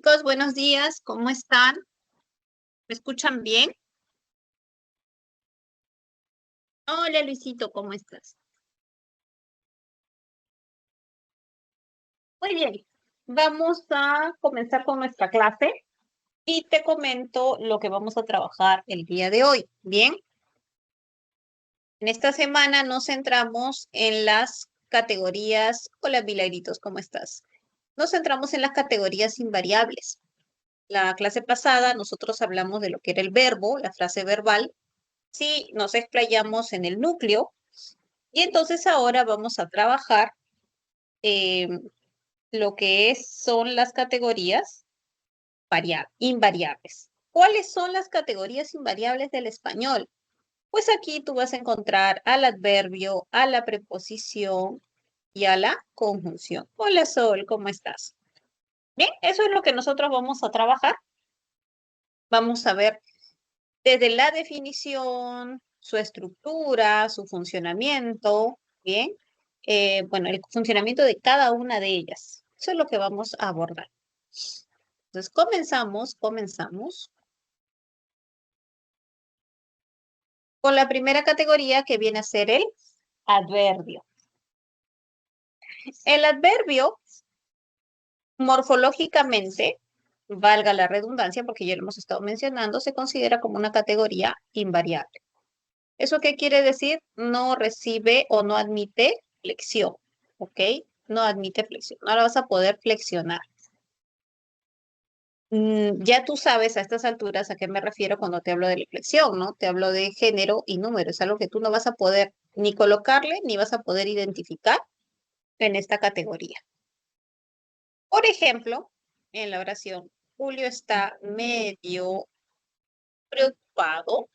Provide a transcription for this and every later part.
Chicos, buenos días, ¿cómo están? ¿Me escuchan bien? Hola Luisito, ¿cómo estás? Muy bien, vamos a comenzar con nuestra clase y te comento lo que vamos a trabajar el día de hoy. Bien, en esta semana nos centramos en las categorías. Hola Milagritos, ¿cómo estás? Nos centramos en las categorías invariables. La clase pasada nosotros hablamos de lo que era el verbo, la frase verbal. Sí, nos explayamos en el núcleo. Y entonces ahora vamos a trabajar eh, lo que son las categorías invariables. ¿Cuáles son las categorías invariables del español? Pues aquí tú vas a encontrar al adverbio, a la preposición y a la conjunción. Hola Sol, ¿cómo estás? Bien, eso es lo que nosotros vamos a trabajar. Vamos a ver desde la definición, su estructura, su funcionamiento, ¿bien? Bueno, el funcionamiento de cada una de ellas. Eso es lo que vamos a abordar. Entonces, comenzamos con la primera categoría que viene a ser el adverbio. El adverbio, morfológicamente, valga la redundancia, porque ya lo hemos estado mencionando, se considera como una categoría invariable. ¿Eso qué quiere decir? No recibe o no admite flexión, ¿ok? No admite flexión. No la vas a poder flexionar. Ya tú sabes a estas alturas a qué me refiero cuando te hablo de la flexión, ¿no? Te hablo de género y número. Es algo que tú no vas a poder ni colocarle ni vas a poder identificar en esta categoría. Por ejemplo, en la oración, Julio está medio preocupado.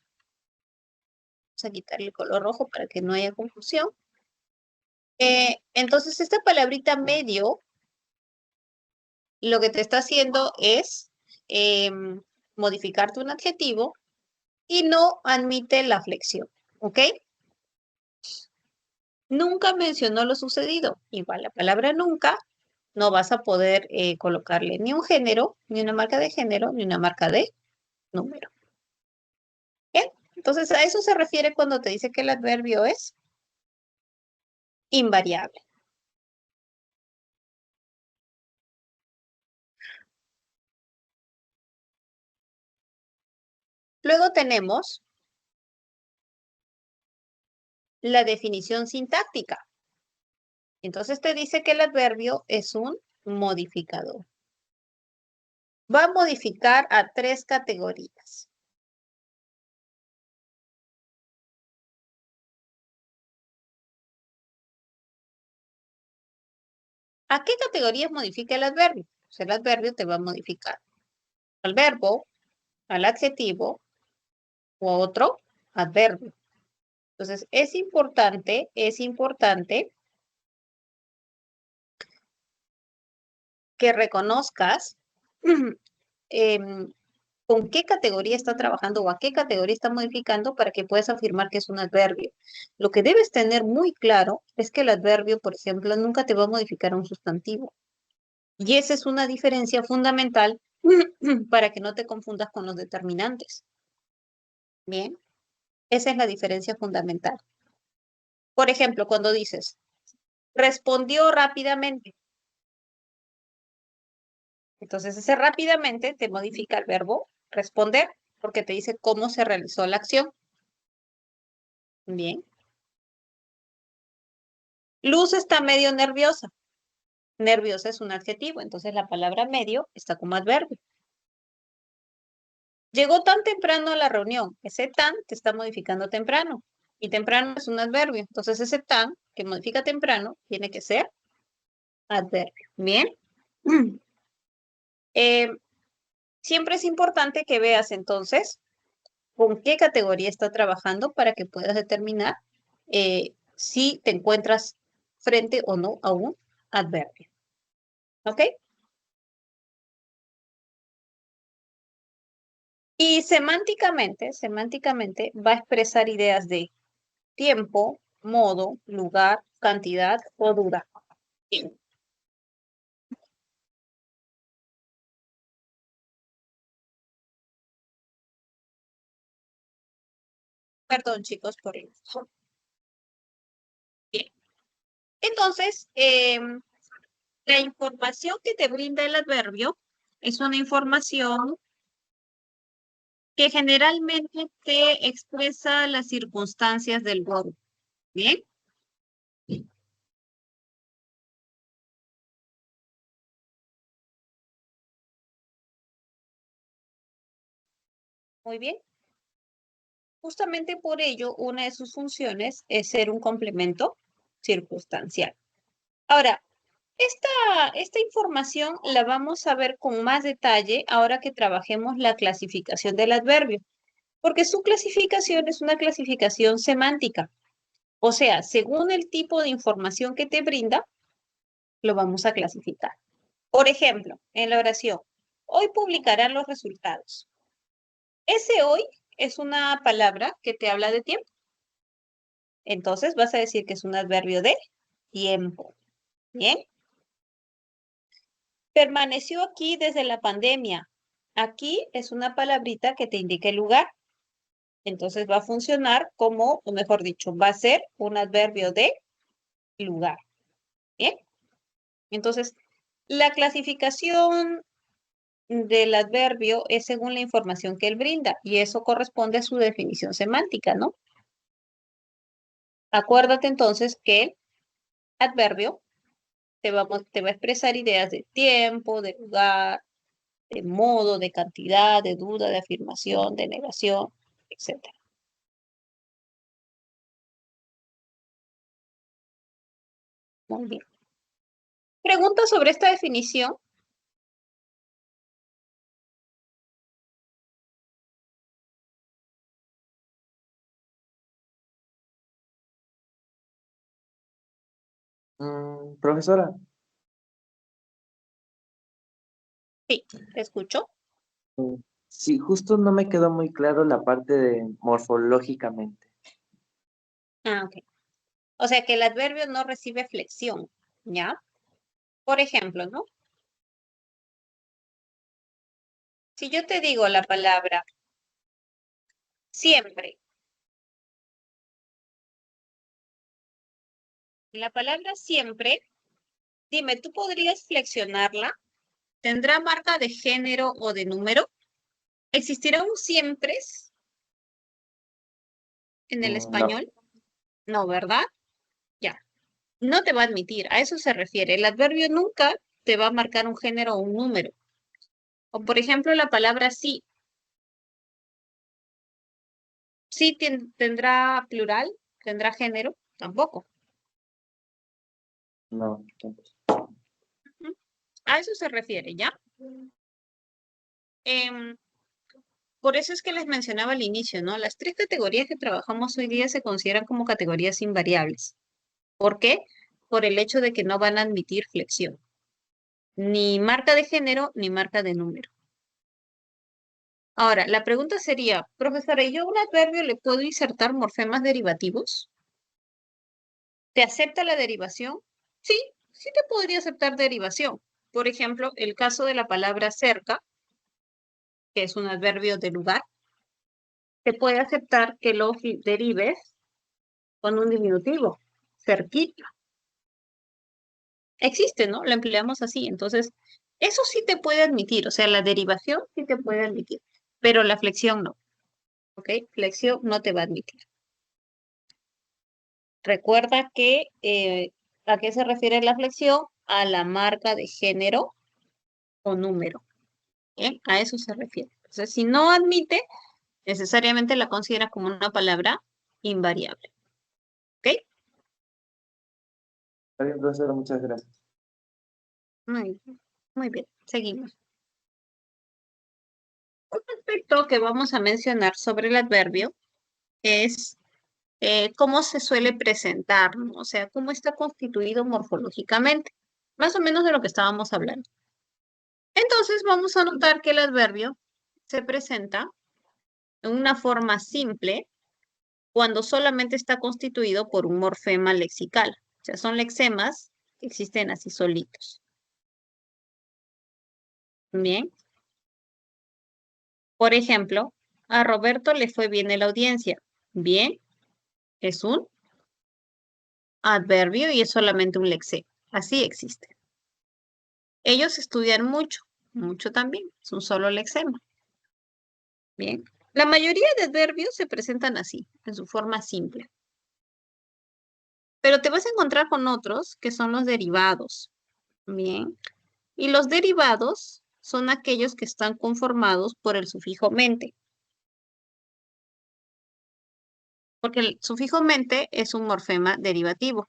Vamos a quitarle el color rojo para que no haya confusión. Entonces, esta palabrita medio lo que te está haciendo es modificarte un adjetivo y no admite la flexión, ¿ok? Nunca mencionó lo sucedido. Igual la palabra nunca no vas a poder colocarle ni un género, ni una marca de género, ni una marca de número. ¿Bien? Entonces a eso se refiere cuando te dice que el adverbio es invariable. Luego tenemos la definición sintáctica. Entonces te dice que el adverbio es un modificador. Va a modificar a 3 categorías. ¿A qué categorías modifica el adverbio? Pues el adverbio te va a modificar al verbo, al adjetivo o a otro adverbio. Entonces, es importante que reconozcas em, con qué categoría está trabajando o a qué categoría está modificando para que puedas afirmar que es un adverbio. Lo que debes tener muy claro es que el adverbio, por ejemplo, nunca te va a modificar a un sustantivo. Y esa es una diferencia fundamental para que no te confundas con los determinantes. Bien, esa es la diferencia fundamental. Por ejemplo, cuando dices, respondió rápidamente. Entonces, ese rápidamente te modifica el verbo responder porque te dice cómo se realizó la acción. Bien. Luz está medio nerviosa. Nerviosa es un adjetivo, entonces la palabra medio está como adverbio. Llegó tan temprano a la reunión. Ese tan te está modificando temprano. Y temprano es un adverbio. Entonces ese tan que modifica temprano tiene que ser adverbio. Bien. Eh, siempre es importante que veas entonces con qué categoría está trabajando para que puedas determinar si te encuentras frente o no a un adverbio. ¿Ok? Y semánticamente va a expresar ideas de tiempo, modo, lugar, cantidad o duración. Bien. Perdón, chicos, por el... Bien. Entonces, la información que te brinda el adverbio es una información que generalmente te expresa las circunstancias del verbo. ¿Bien? Muy bien. Justamente por ello, una de sus funciones es ser un complemento circunstancial. Ahora, esta información la vamos a ver con más detalle ahora que trabajemos la clasificación del adverbio, porque su clasificación es una clasificación semántica. O sea, según el tipo de información que te brinda, lo vamos a clasificar. Por ejemplo, en la oración, hoy publicarán los resultados. Ese hoy es una palabra que te habla de tiempo. Entonces vas a decir que es un adverbio de tiempo. Bien. Permaneció aquí desde la pandemia. Aquí es una palabrita que te indica el lugar. Entonces va a funcionar como, o mejor dicho, va a ser un adverbio de lugar. Bien. Entonces, la clasificación del adverbio es según la información que él brinda y eso corresponde a su definición semántica, ¿no? Acuérdate entonces que el adverbio te va a expresar ideas de tiempo, de lugar, de modo, de cantidad, de duda, de afirmación, de negación, etcétera. Muy bien. Pregunta sobre esta definición. Profesora, Sí, te escucho. mm, sí, justo no me quedó muy claro la parte de morfológicamente. Ah, ok. O sea que el adverbio no recibe flexión, ¿ya? Por ejemplo, ¿no? Si yo te digo la palabra siempre, la palabra siempre, dime, ¿tú podrías flexionarla? ¿Tendrá marca de género o de número? ¿Existirá un siempre en el No, español? No, ¿verdad? Ya. No te va a admitir, a eso se refiere. El adverbio nunca te va a marcar un género o un número. O por ejemplo, la palabra sí. Sí tendrá plural, tendrá género, tampoco. no. Ujú. A eso se refiere, ¿ya? Em, por eso es que les mencionaba al inicio, ¿no? Las tres categorías que trabajamos hoy día se consideran como categorías invariables. ¿Por qué? Por el hecho de que no van a admitir flexión. Ni marca de género, ni marca de número. Ahora, la pregunta sería, profesora, ¿y yo a un adverbio le puedo insertar morfemas derivativos? ¿Te acepta la derivación? Sí, sí te podría aceptar derivación. Por ejemplo, el caso de la palabra cerca, que es un adverbio de lugar, te puede aceptar que lo derives con un diminutivo, cerquita. Existe, ¿no? Lo empleamos así. Entonces, eso sí te puede admitir, o sea, la derivación sí te puede admitir, pero la flexión no, ¿ok? Flexión no te va a admitir. Recuerda que, ¿a qué se refiere la flexión? A la marca de género o número. ¿Bien? A eso se refiere. Entonces, si no admite, necesariamente la considera como una palabra invariable. ¿Ok? Está bien, profesora, muchas gracias. Muy bien. Seguimos. Un aspecto que vamos a mencionar sobre el adverbio es cómo se suele presentar, ¿no? O sea, cómo está constituido morfológicamente. Más o menos de lo que estábamos hablando. Entonces, vamos a notar que el adverbio se presenta en una forma simple cuando solamente está constituido por un morfema lexical. O sea, son lexemas que existen así solitos. Bien. Por ejemplo, a Roberto le fue bien en la audiencia. Bien, es un adverbio y es solamente un lexema. Así existe. Ellos estudian mucho, mucho también, es un solo lexema. Bien, la mayoría de adverbios se presentan así, en su forma simple. Pero te vas a encontrar con otros que son los derivados. Bien, y los derivados son aquellos que están conformados por el sufijo mente. Porque el sufijo mente es un morfema derivativo.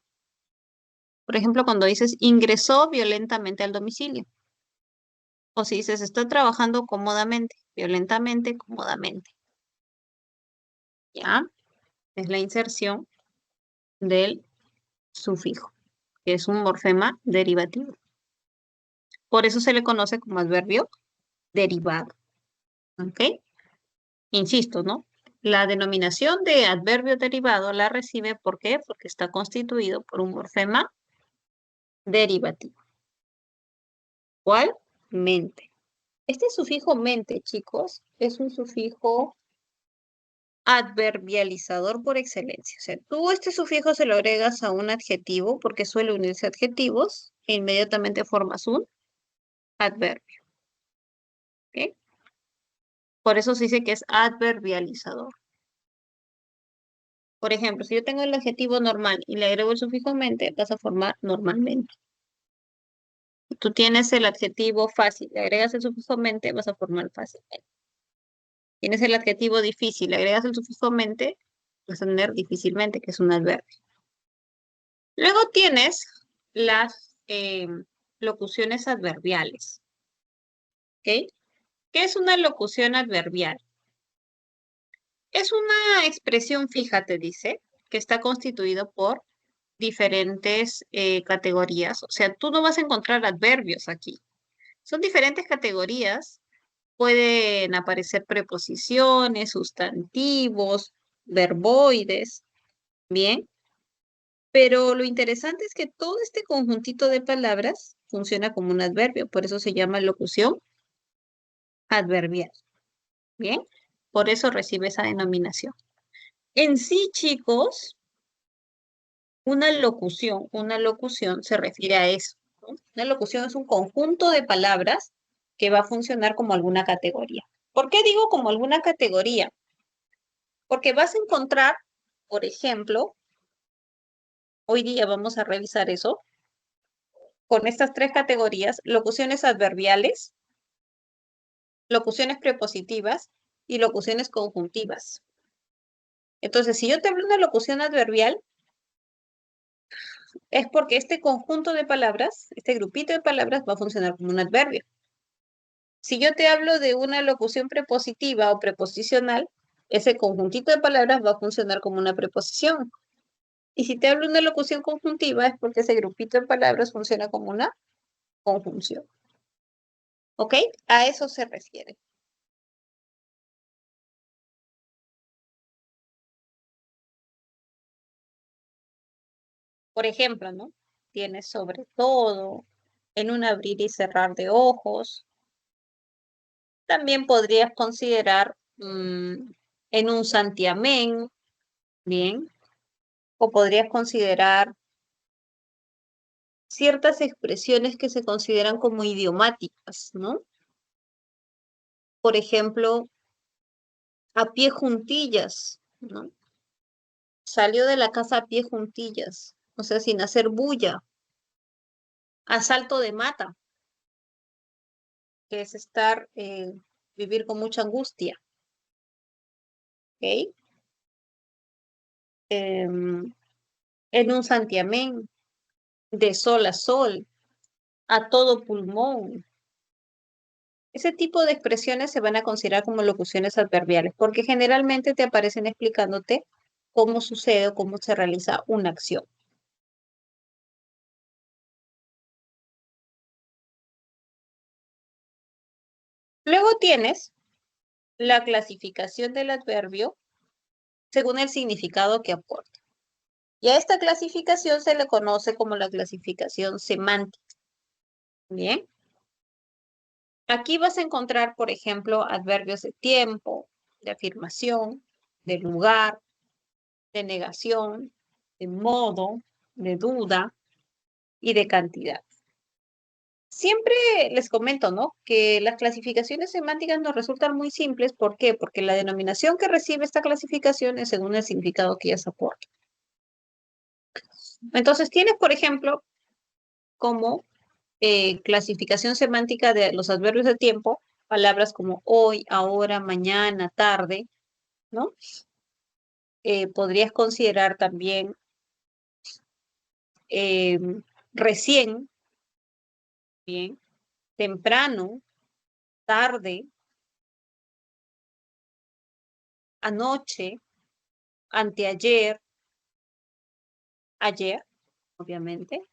Por ejemplo, cuando dices ingresó violentamente al domicilio. O si dices está trabajando cómodamente, violentamente, cómodamente. ¿Ya? Es la inserción del sufijo, que es un morfema derivativo. Por eso se le conoce como adverbio derivado. ¿Ok? Insisto, ¿no? La denominación de adverbio derivado la recibe, ¿por qué? Porque está constituido por un morfema derivativo. ¿Cuál? Mente. Este sufijo mente, chicos, es un sufijo adverbializador por excelencia. O sea, tú este sufijo se lo agregas a un adjetivo porque suele unirse a adjetivos e inmediatamente formas un adverbio. ¿Ok? Por eso se dice que es adverbializador. Por ejemplo, si yo tengo el adjetivo normal y le agrego el sufijo mente, vas a formar normalmente. Si tú tienes el adjetivo fácil, le agregas el sufijo mente, vas a formar fácilmente. Tienes el adjetivo difícil, le agregas el sufijo mente, vas a tener difícilmente, que es un adverbio. Luego tienes las locuciones adverbiales. ¿Ok? ¿Qué es una locución adverbial? Es una expresión fija, te dice, que está constituido por diferentes categorías. O sea, tú no vas a encontrar adverbios aquí. Son diferentes categorías. Pueden aparecer preposiciones, sustantivos, verboides, ¿bien? Pero lo interesante es que todo este conjuntito de palabras funciona como un adverbio, por eso se llama locución adverbial, ¿bien? Por eso recibe esa denominación. En sí, chicos, una locución se refiere a eso, ¿no? Una locución es un conjunto de palabras que va a funcionar como alguna categoría. ¿Por qué digo como alguna categoría? Porque vas a encontrar, por ejemplo, hoy día vamos a revisar eso, con estas tres categorías, locuciones adverbiales, locuciones prepositivas y locuciones conjuntivas. Entonces, si yo te hablo de una locución adverbial, es porque este conjunto de palabras, este grupito de palabras va a funcionar como un adverbio. Si yo te hablo de una locución prepositiva o preposicional, ese conjuntito de palabras va a funcionar como una preposición. Y si te hablo de una locución conjuntiva, es porque ese grupito de palabras funciona como una conjunción. ¿Ok? A eso se refiere. Por ejemplo, ¿no? Tienes sobre todo, en un abrir y cerrar de ojos. También podrías considerar en un santiamén, ¿bien? O podrías considerar ciertas expresiones que se consideran como idiomáticas, ¿no? Por ejemplo, a pie juntillas, ¿no? Salió de la casa a pie juntillas, o sea, sin hacer bulla. A salto de mata, que es estar, vivir con mucha angustia, ¿ok? Em, en un santiamén, de sol a sol, a todo pulmón. Ese tipo de expresiones se van a considerar como locuciones adverbiales, porque generalmente te aparecen explicándote cómo sucede o cómo se realiza una acción. Luego tienes la clasificación del adverbio según el significado que aporta. Y a esta clasificación se le conoce como la clasificación semántica. Bien. Aquí vas a encontrar, por ejemplo, adverbios de tiempo, de afirmación, de lugar. de negación, de modo, de duda y de cantidad. Siempre les comento, ¿no? Que las clasificaciones semánticas nos resultan muy simples. ¿Por qué? Porque la denominación que recibe esta clasificación es según el significado que ellas aportan. Entonces, tienes, por ejemplo, como clasificación semántica de los adverbios de tiempo, palabras como hoy, ahora, mañana, tarde, ¿no? Podrías considerar también eh, recién, bien, temprano, tarde, anoche, anteayer, ayer, obviamente.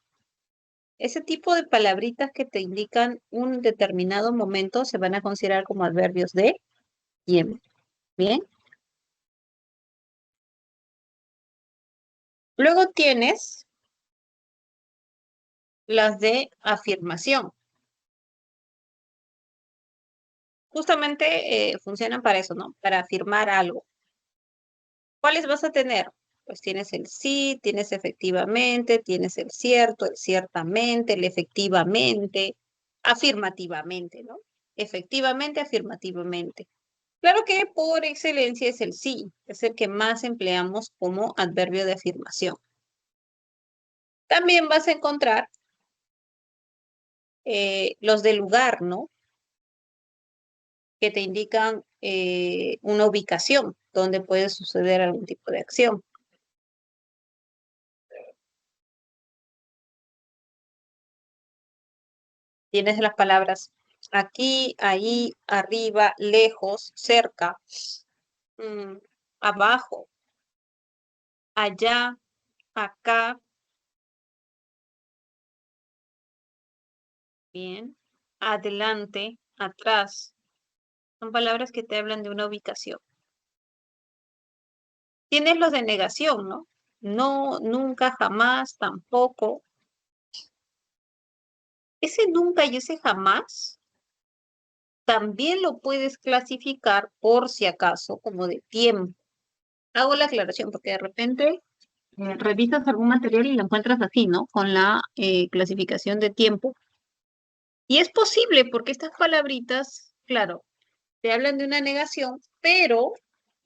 Ese tipo de palabritas que te indican un determinado momento se van a considerar como adverbios de tiempo. Bien. Luego tienes las de afirmación. Justamente funcionan para eso, ¿no? Para afirmar algo. ¿Cuáles vas a tener? Pues tienes el sí, tienes efectivamente, tienes el cierto, el ciertamente, el efectivamente, afirmativamente, ¿no? Efectivamente, afirmativamente. Claro que por excelencia es el sí, es el que más empleamos como adverbio de afirmación. También vas a encontrar los de lugar, ¿no? Que te indican una ubicación donde puede suceder algún tipo de acción. Tienes las palabras aquí, ahí, arriba, lejos, cerca, mm, abajo, allá, acá, bien, adelante, atrás. Son palabras que te hablan de una ubicación. Tienes los de negación, ¿no? No, nunca, jamás, tampoco. Ese nunca y ese jamás también lo puedes clasificar por si acaso como de tiempo. Hago la aclaración porque de repente revisas algún material y lo encuentras así, ¿no? Con la clasificación de tiempo. Y es posible porque estas palabritas, claro, te hablan de una negación, pero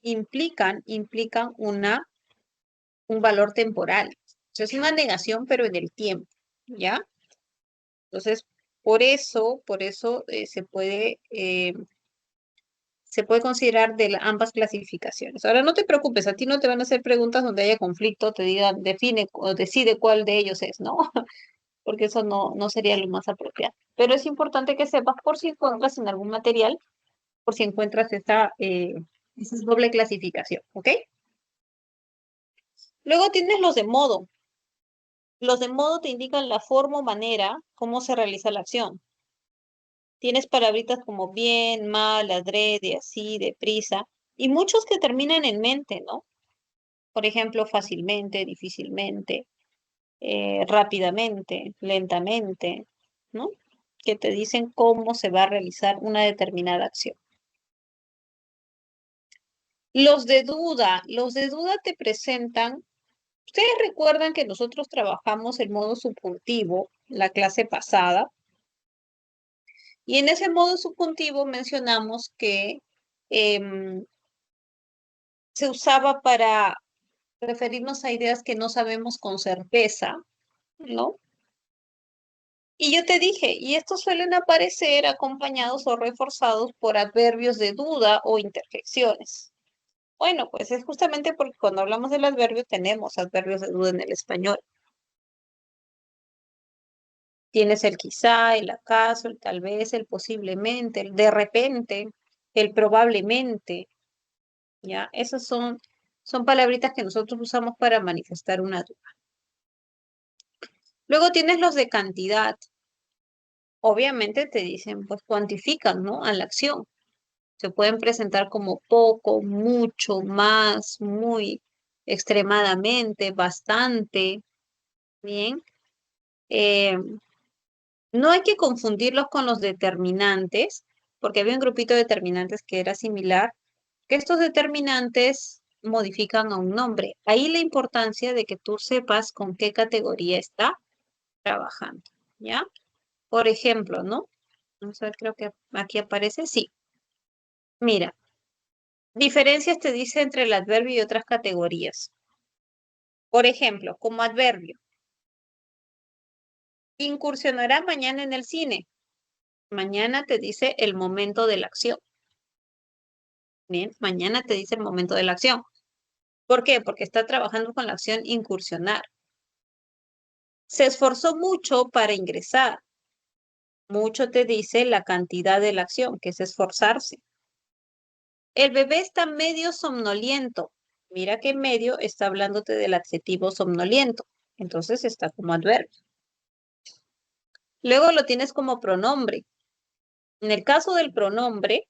implican un valor temporal. O sea, es una negación, pero en el tiempo, ¿ya? Entonces, por eso se puede considerar de ambas clasificaciones. Ahora, no te preocupes, a ti no te van a hacer preguntas donde haya conflicto, te digan, define o decide cuál de ellos es, ¿no? Porque eso no sería lo más apropiado. Pero es importante que sepas por si encuentras en algún material, por si encuentras esa doble clasificación, ¿ok? Luego tienes los de modo. Los de modo te indican la forma o manera, cómo se realiza la acción. Tienes palabritas como bien, mal, adrede, así, deprisa, y muchos que terminan en mente, ¿no? Por ejemplo, fácilmente, difícilmente, rápidamente, lentamente, ¿no? Que te dicen cómo se va a realizar una determinada acción. Los de duda te presentan, ustedes recuerdan que nosotros trabajamos el modo subjuntivo la clase pasada, y en ese modo subjuntivo mencionamos que em, se usaba para referirnos a ideas que no sabemos con certeza, ¿no? Y yo te dije, y estos suelen aparecer acompañados o reforzados por adverbios de duda o interjecciones. Bueno, pues es justamente porque cuando hablamos del adverbio tenemos adverbios de duda en el español. Tienes el quizá, el acaso, el tal vez, el posiblemente, el de repente, el probablemente, ¿ya? Esas son palabritas que nosotros usamos para manifestar una duda. Luego tienes los de cantidad. Obviamente te dicen, pues cuantifican, ¿no? A la acción. Se pueden presentar como poco, mucho, más, muy, extremadamente, bastante, bien. Eh, no hay que confundirlos con los determinantes, porque había un grupito de determinantes que era similar, que estos determinantes modifican a un nombre. Ahí la importancia de que tú sepas con qué categoría está trabajando, ¿ya? Por ejemplo, ¿no? Vamos a ver, creo que aquí aparece, sí. Mira, diferencias te dice entre el adverbio y otras categorías. Por ejemplo, como adverbio, incursionará mañana en el cine. Mañana te dice el momento de la acción. Bien, mañana te dice el momento de la acción. ¿Por qué? Porque está trabajando con la acción incursionar. Se esforzó mucho para ingresar. Mucho te dice la cantidad de la acción, que es esforzarse. El bebé está medio somnoliento. Mira que medio está hablándote del adjetivo somnoliento. Entonces está como adverbio. Luego lo tienes como pronombre. En el caso del pronombre,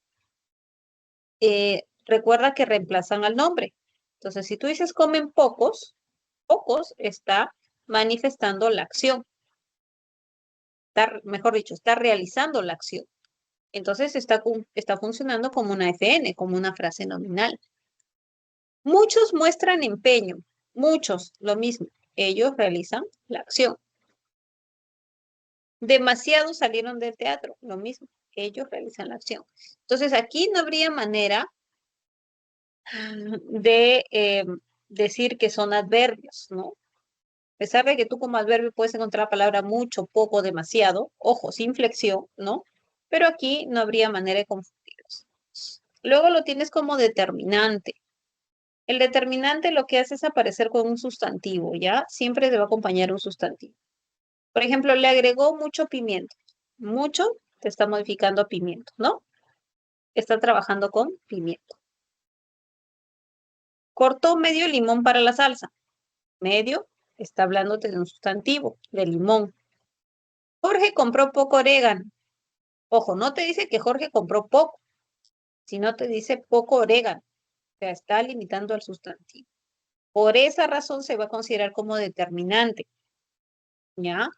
recuerda que reemplazan al nombre. Entonces, si tú dices comen pocos, pocos está manifestando la acción. Está, mejor dicho, está realizando la acción. Entonces está funcionando como una FN, como una frase nominal. Muchos muestran empeño, muchos, lo mismo. Ellos realizan la acción. Demasiados salieron del teatro, lo mismo. Ellos realizan la acción. Entonces aquí no habría manera de decir que son adverbios, ¿no? A pesar de que tú como adverbio puedes encontrar la palabra mucho, poco, demasiado, ojo, sin flexión, ¿no? Pero aquí no habría manera de confundirlos. Luego lo tienes como determinante. El determinante lo que hace es aparecer con un sustantivo, ¿ya? Siempre te va a acompañar un sustantivo. Por ejemplo, le agregó mucho pimiento. Mucho te está modificando a pimiento, ¿no? Está trabajando con pimiento. Cortó medio limón para la salsa. Medio está hablándote de un sustantivo, de limón. Jorge compró poco orégano. Ojo, no te dice que Jorge compró poco, sino te dice poco orégano. O sea, está limitando al sustantivo. Por esa razón se va a considerar como determinante. ¿Ya?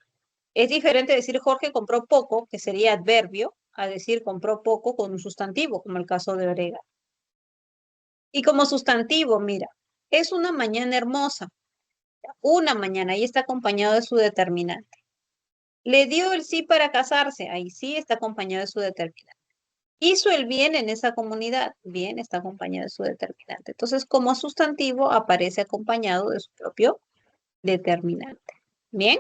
Es diferente decir Jorge compró poco, que sería adverbio, a decir compró poco con un sustantivo, como el caso de orégano. Y como sustantivo, mira, es una mañana hermosa. Una mañana, ahí está acompañado de su determinante. Le dio el sí para casarse, ahí sí está acompañado de su determinante. Hizo el bien en esa comunidad, bien está acompañado de su determinante. Entonces, como sustantivo aparece acompañado de su propio determinante. Bien.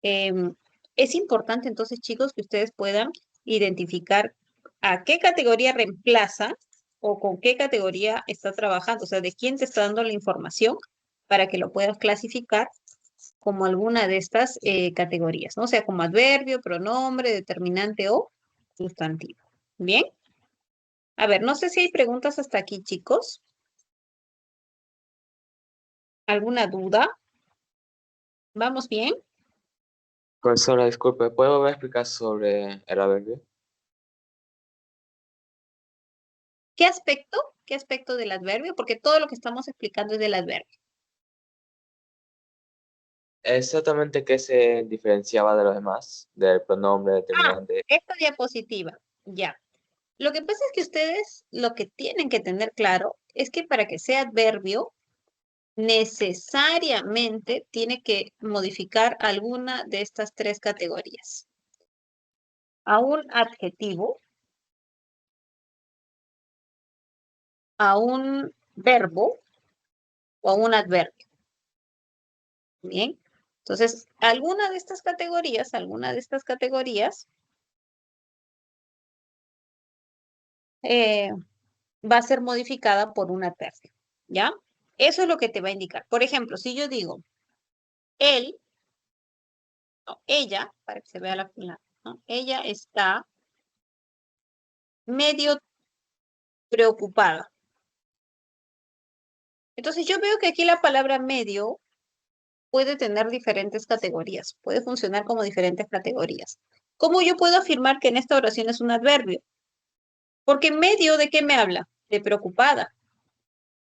Es importante entonces, chicos, que ustedes puedan identificar a qué categoría reemplaza o con qué categoría está trabajando, o sea, de quién te está dando la información para que lo puedas clasificar como alguna de estas categorías, ¿no? O sea, como adverbio, pronombre, determinante o sustantivo. Bien. A ver, no sé si hay preguntas hasta aquí, chicos. ¿Alguna duda? ¿Vamos bien? Profesora, disculpe, ¿puedo volver a explicar sobre el adverbio? ¿Qué aspecto? ¿Qué aspecto del adverbio? Porque todo lo que estamos explicando es del adverbio. Exactamente qué se diferenciaba de los demás, del pronombre Ah, determinante. esta diapositiva, ya. Lo que pasa es que ustedes lo que tienen que tener claro es que para que sea adverbio, necesariamente tiene que modificar alguna de estas tres categorías. A un adjetivo, a un verbo o a un adverbio. Bien. Entonces, alguna de estas categorías eh, va a ser modificada por un adverbio. ¿Ya? Eso es lo que te va a indicar. Por ejemplo, si yo digo, él, no, ella, para que se vea la final, ¿no? Ella está medio preocupada. Entonces yo veo que aquí la palabra medio puede tener diferentes categorías, puede funcionar como diferentes categorías. ¿Cómo yo puedo afirmar que en esta oración es un adverbio? Porque medio, ¿de qué me habla? De preocupada.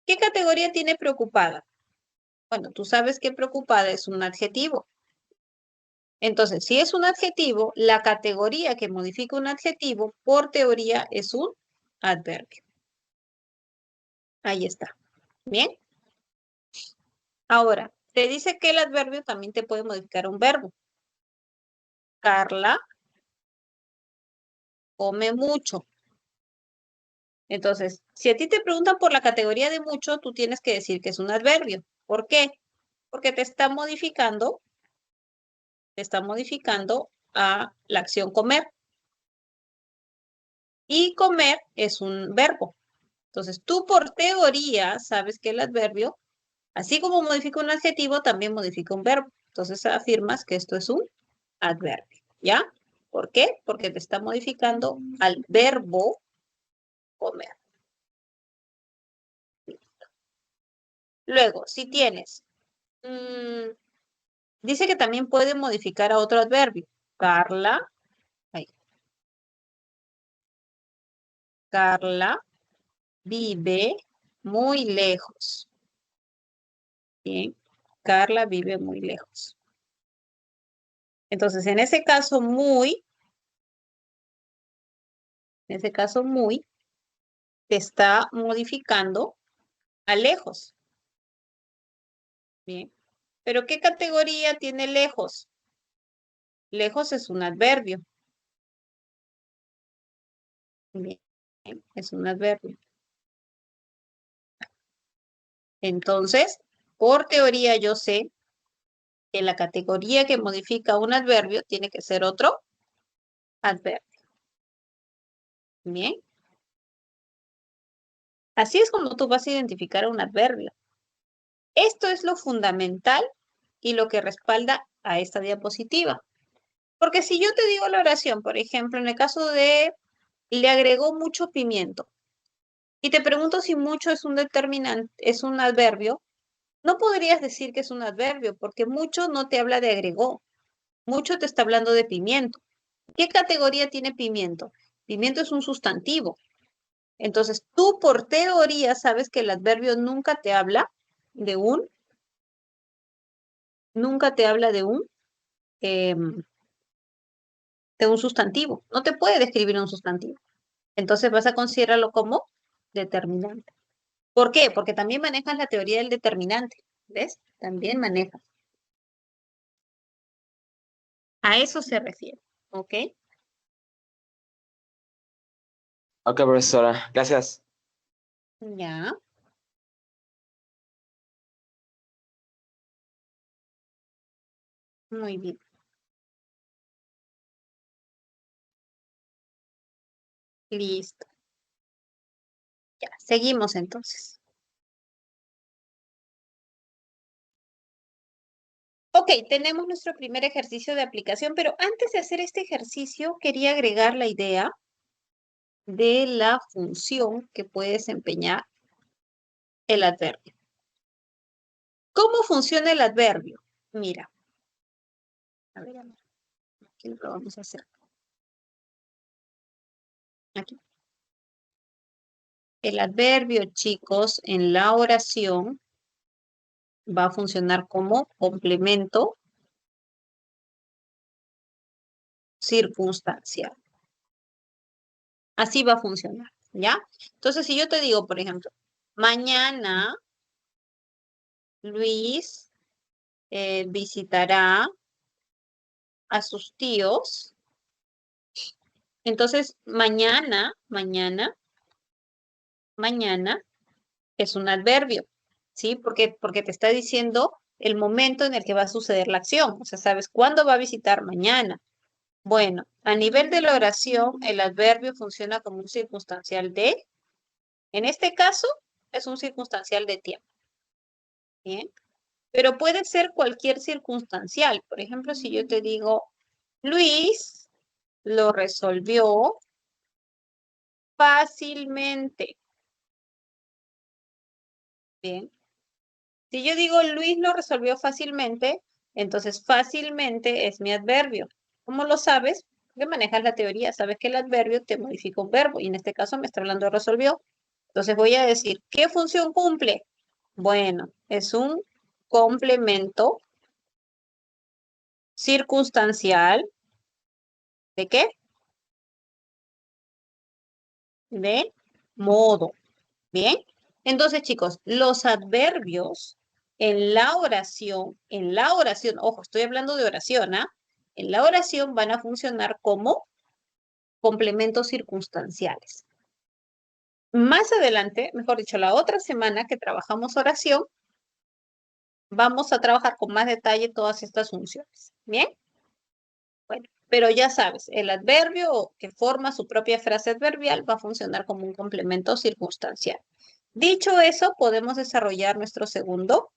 ¿Qué categoría tiene preocupada? Bueno, tú sabes que preocupada es un adjetivo. Entonces, si es un adjetivo, la categoría que modifica un adjetivo, por teoría, es un adverbio. Ahí está. Bien. Ahora, te dice que el adverbio también te puede modificar un verbo. Carla come mucho. Entonces, si a ti te preguntan por la categoría de mucho, tú tienes que decir que es un adverbio. ¿Por qué? Porque te está modificando a la acción comer. Y comer es un verbo. Entonces, tú por teoría sabes que el adverbio, así como modifica un adjetivo, también modifica un verbo. Entonces, afirmas que esto es un adverbio, ¿ya? ¿Por qué? Porque te está modificando al verbo comer. Luego, si tienes, dice que también puede modificar a otro adverbio. Carla, ahí. Carla vive muy lejos. Bien, Carla vive muy lejos. Entonces, en ese caso, te está modificando a lejos. Bien. ¿Pero qué categoría tiene lejos? Lejos es un adverbio. Bien, es un adverbio. Entonces, por teoría yo sé que la categoría que modifica un adverbio tiene que ser otro adverbio. Bien. Así es como tú vas a identificar a un adverbio. Esto es lo fundamental y lo que respalda a esta diapositiva. Porque si yo te digo la oración, por ejemplo, en el caso de le agregó mucho pimiento, y te pregunto si mucho es un determinante, es un adverbio, no podrías decir que es un adverbio, porque mucho no te habla de agregó, mucho te está hablando de pimiento. ¿Qué categoría tiene pimiento? Pimiento es un sustantivo. Entonces, tú por teoría sabes que el adverbio nunca te habla de em, de un sustantivo. No te puede describir un sustantivo. Entonces vas a considerarlo como determinante. ¿Por qué? Porque también manejas la teoría del determinante. ¿Ves? También manejas. A eso se refiere. ¿Ok? Ok, profesora, gracias. Ya. Muy bien. Listo. Ya. Seguimos entonces. Ok, tenemos nuestro primer ejercicio de aplicación, pero antes de hacer este ejercicio, quería agregar la idea de la función que puede desempeñar el adverbio. ¿Cómo funciona el adverbio? Mira, a ver, aquí lo vamos a hacer. Aquí. El adverbio, chicos, en la oración va a funcionar como complemento circunstancial. Así va a funcionar, ¿ya? Entonces, si yo te digo, por ejemplo, mañana Luis visitará a sus tíos. Entonces, mañana es un adverbio, ¿sí? Porque te está diciendo el momento en el que va a suceder la acción. O sea, ¿sabes cuándo va a visitar? Mañana. Bueno, a nivel de la oración, el adverbio funciona como un circunstancial de, en este caso, es un circunstancial de tiempo. Bien, pero puede ser cualquier circunstancial. Por ejemplo, si yo te digo, Luis lo resolvió fácilmente. Bien, si yo digo Luis lo resolvió fácilmente, entonces fácilmente es mi adverbio. ¿Cómo lo sabes? Porque manejas la teoría, sabes que el adverbio te modifica un verbo y en este caso me está hablando de resolvió. Entonces voy a decir, ¿qué función cumple? Bueno, es un complemento circunstancial. ¿De qué? De modo. Bien. Entonces, chicos, los adverbios en la oración, ojo, estoy hablando de oración, ¿ah? En la oración van a funcionar como complementos circunstanciales. Más adelante, mejor dicho, la otra semana que trabajamos oración, vamos a trabajar con más detalle todas estas funciones. ¿Bien? Bueno, pero ya sabes, el adverbio que forma su propia frase adverbial va a funcionar como un complemento circunstancial. Dicho eso, podemos desarrollar nuestro segundo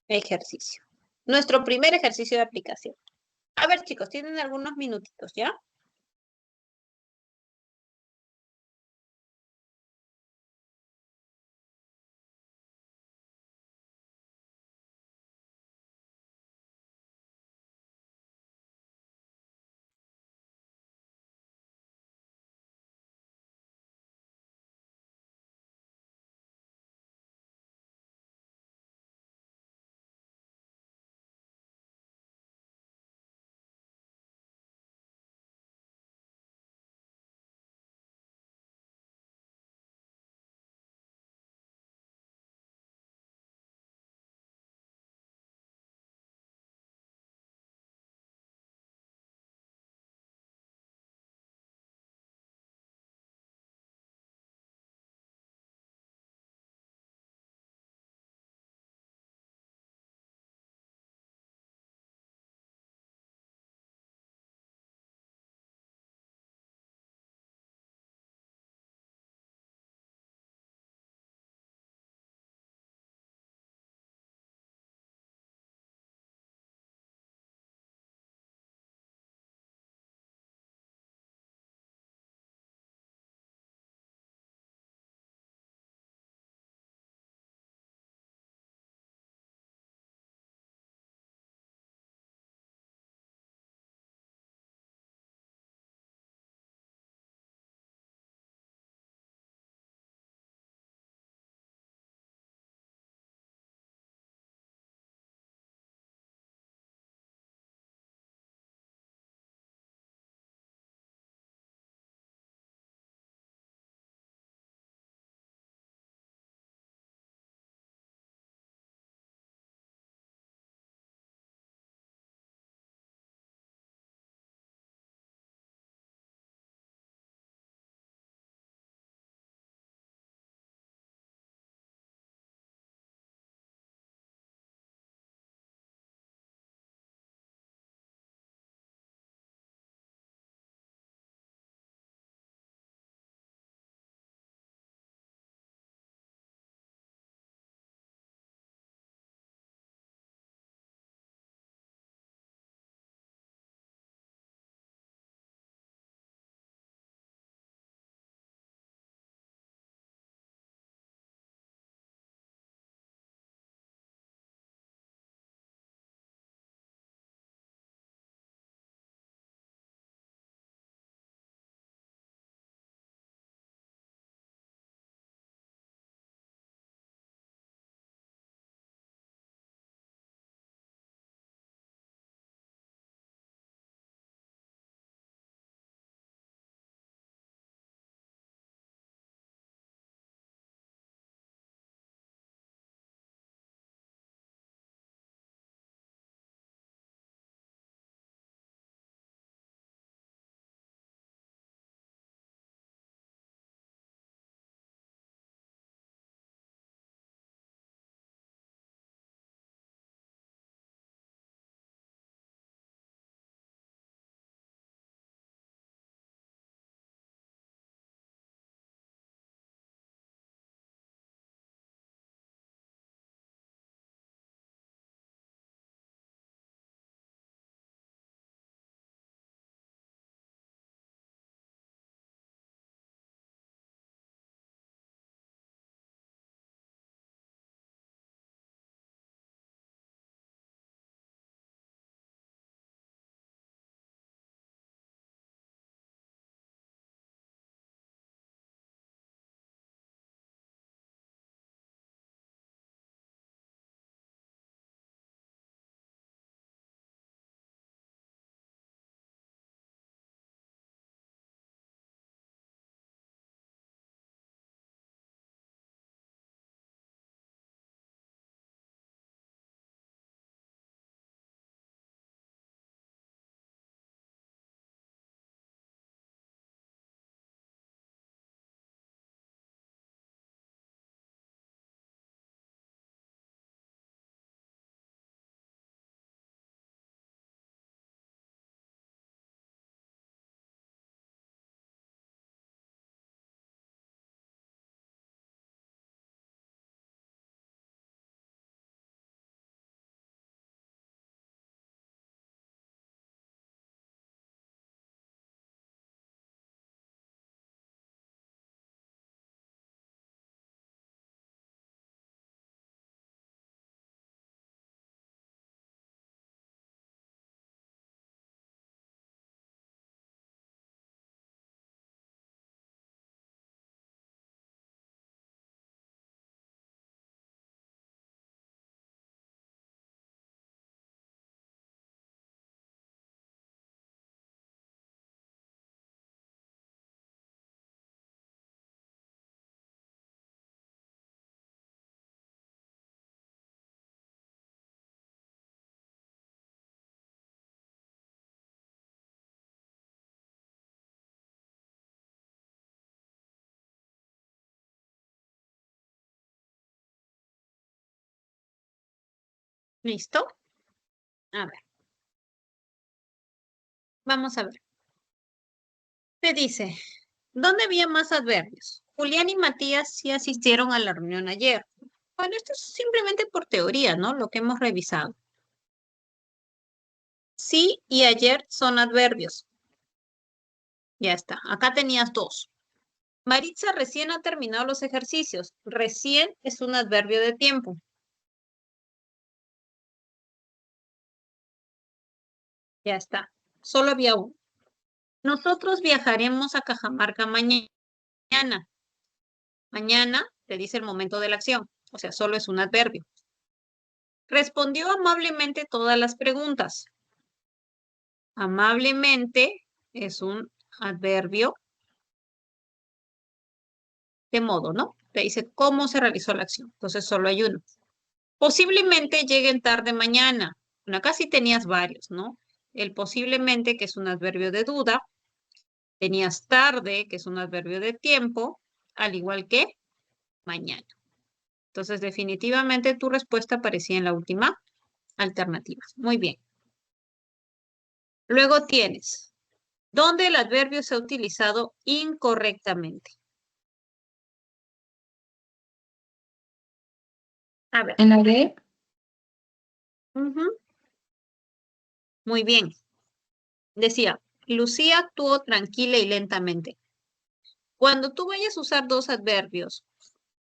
ejercicio. Nuestro primer ejercicio de aplicación. A ver, chicos, tienen algunos minutitos, ¿ya? ¿Listo? A ver. Vamos a ver. Te dice, ¿dónde había más adverbios? Julián y Matías sí asistieron a la reunión ayer. Bueno, esto es simplemente por teoría, ¿no? Lo que hemos revisado. Sí y ayer son adverbios. Ya está. Acá tenías dos. Maritza recién ha terminado los ejercicios. Recién es un adverbio de tiempo. Ya está. Solo había uno. Nosotros viajaremos a Cajamarca mañana. Mañana te dice el momento de la acción. O sea, solo es un adverbio. Respondió amablemente todas las preguntas. Amablemente es un adverbio de modo, ¿no? Te dice cómo se realizó la acción. Entonces solo hay uno. Posiblemente lleguen tarde mañana. Bueno, acá sí tenías varios, ¿no? El posiblemente, que es un adverbio de duda. Tenías tarde, que es un adverbio de tiempo, al igual que mañana. Entonces, definitivamente tu respuesta aparecía en la última alternativa. Muy bien. Luego tienes, ¿dónde el adverbio se ha utilizado incorrectamente? A ver. En la B, Ujú. Muy bien. Decía, Lucía actuó tranquila y lentamente. Cuando tú vayas a usar dos adverbios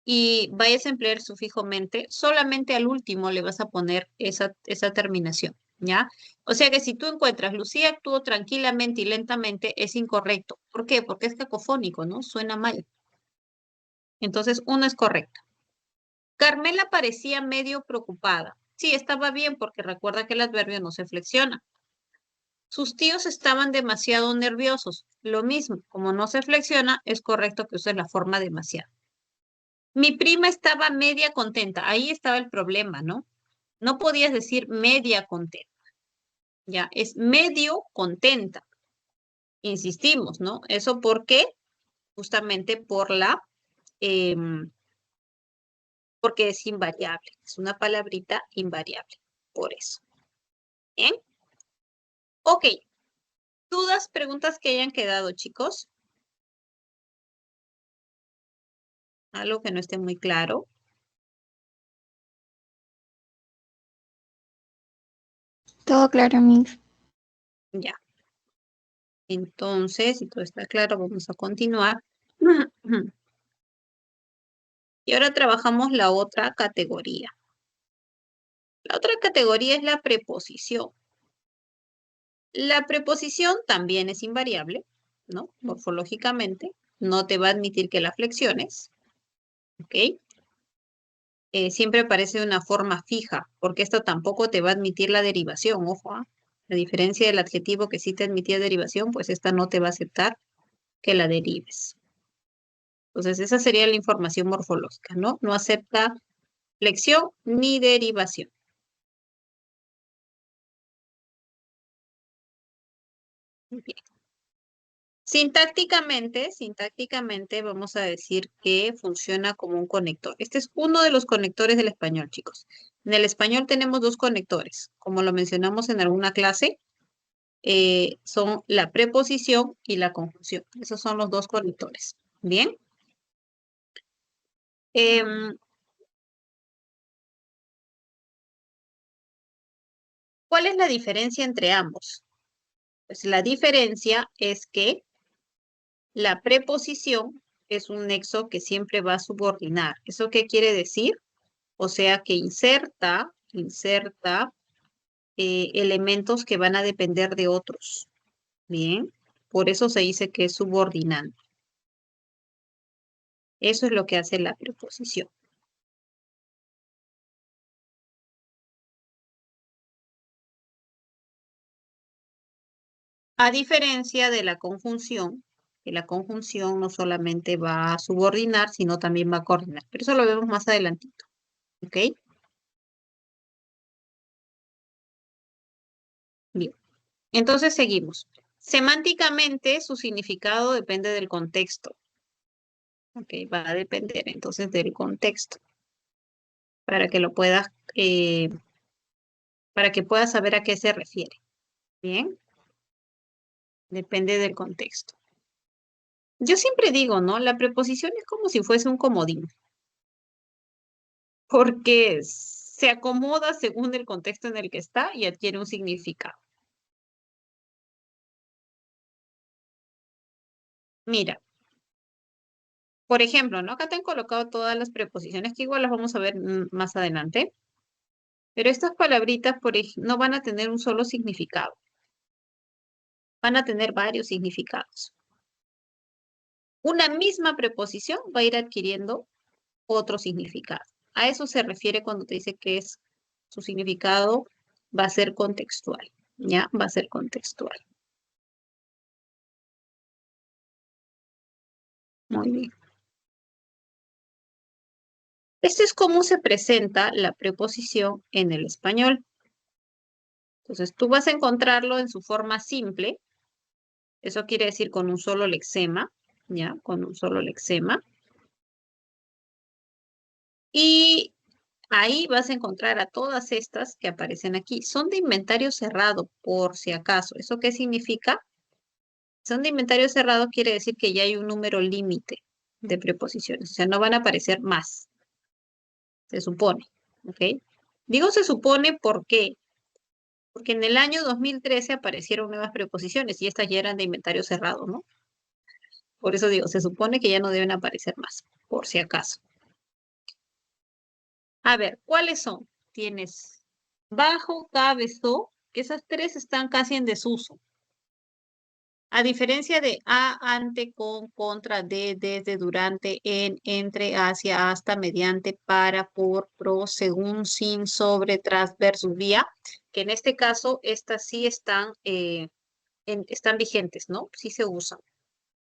y vayas a emplear sufijo mente, solamente al último le vas a poner esa terminación, ¿ya? O sea que si tú encuentras Lucía actuó tranquilamente y lentamente, es incorrecto. ¿Por qué? Porque es cacofónico, ¿no? Suena mal. Entonces, uno es correcto. Carmela parecía medio preocupada. Sí, estaba bien porque recuerda que el adverbio no se flexiona. Sus tíos estaban demasiado nerviosos. Lo mismo, como no se flexiona, es correcto que uses la forma demasiado. Mi prima estaba media contenta. Ahí estaba el problema, ¿no? No podías decir media contenta. Ya, es medio contenta. Insistimos, ¿no? ¿Eso por qué? Justamente porque es invariable. Es una palabrita invariable. Por eso. ¿Bien? Ok. ¿Dudas, preguntas que hayan quedado, chicos? Algo que no esté muy claro. todo claro, Miss. Ya. Entonces, si todo está claro, vamos a continuar. Y ahora trabajamos la otra categoría. La otra categoría es la preposición. La preposición también es invariable, ¿no? Morfológicamente. No te va a admitir que la flexiones. ¿Ok? Siempre aparece de una forma fija, porque esto tampoco te va a admitir la derivación. Ojo, ¿ah? A diferencia del adjetivo que sí te admitía derivación, pues esta no te va a aceptar que la derives. Entonces, esa sería la información morfológica, ¿no? No acepta flexión ni derivación. Muy bien. Sintácticamente vamos a decir que funciona como un conector. Este es uno de los conectores del español, chicos. En el español tenemos dos conectores. Como lo mencionamos en alguna clase, son la preposición y la conjunción. Esos son los dos conectores. Bien. ¿Cuál es la diferencia entre ambos? Pues la diferencia es que la preposición es un nexo que siempre va a subordinar. ¿Eso qué quiere decir? O sea que inserta elementos que van a depender de otros. Bien, por eso se dice que es subordinante. Eso es lo que hace la preposición. A diferencia de la conjunción, que la conjunción no solamente va a subordinar, sino también va a coordinar. Pero eso lo vemos más adelantito. ¿Ok? Bien. Entonces seguimos. Semánticamente, su significado depende del contexto. Ok, va a depender entonces del contexto para que lo puedas para que puedas saber a qué se refiere. Bien, depende del contexto. Yo siempre digo, ¿no? La preposición es como si fuese un comodín, porque se acomoda según el contexto en el que está y adquiere un significado. Mira, por ejemplo, ¿no? Acá te han colocado todas las preposiciones que igual las vamos a ver más adelante. Pero estas palabritas no van a tener un solo significado. Van a tener varios significados. Una misma preposición va a ir adquiriendo otro significado. A eso se refiere cuando te dice que su significado va a ser contextual. ¿Ya? Va a ser contextual. Muy bien. Esto es cómo se presenta la preposición en el español. Entonces, tú vas a encontrarlo en su forma simple. Eso quiere decir con un solo lexema, ¿ya? Con un solo lexema. Y ahí vas a encontrar a todas estas que aparecen aquí. Son de inventario cerrado, por si acaso. ¿Eso qué significa? Son de inventario cerrado quiere decir que ya hay un número límite de preposiciones. O sea, no van a aparecer más. Se supone. ¿Ok? Digo se supone porque porque en el año 2013 aparecieron nuevas preposiciones y estas ya eran de inventario cerrado, ¿no? Por eso digo, se supone que ya no deben aparecer más, por si acaso. A ver, ¿cuáles son? Tienes bajo, cabezó, que esas tres están casi en desuso. A diferencia de a, ante, con, contra, de, desde, durante, en, entre, hacia, hasta, mediante, para, por, pro, según, sin, sobre, tras, versus, vía, que en este caso estas sí están, están vigentes, ¿no? Sí se usan.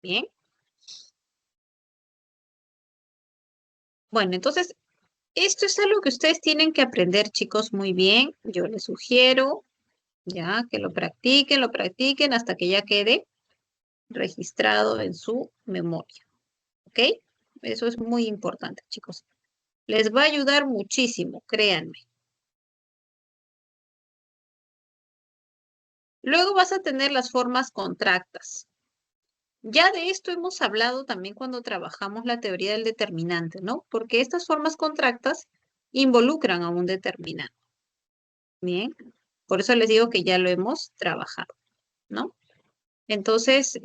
Bien. Bueno, entonces, esto es algo que ustedes tienen que aprender, chicos, muy bien. Yo les sugiero, ya, que lo practiquen hasta que ya quede registrado en su memoria. ¿Ok? Eso es muy importante, chicos. Les va a ayudar muchísimo, créanme. Luego vas a tener las formas contractas. Ya de esto hemos hablado también cuando trabajamos la teoría del determinante, ¿no? Porque estas formas contractas involucran a un determinante. Bien, por eso les digo que ya lo hemos trabajado, ¿no? Entonces,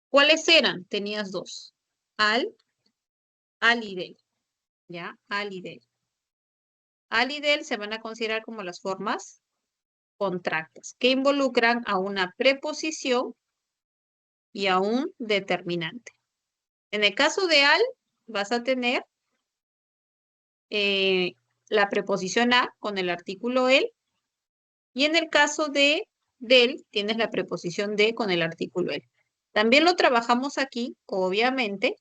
¿cuáles eran? Tenías dos. Al y del, ¿ya? Al y del. Al y del se van a considerar como las formas contractas, que involucran a una preposición y a un determinante. En el caso de al, vas a tener la preposición a con el artículo el, y en el caso de del, tienes la preposición de con el artículo el. También lo trabajamos aquí, obviamente,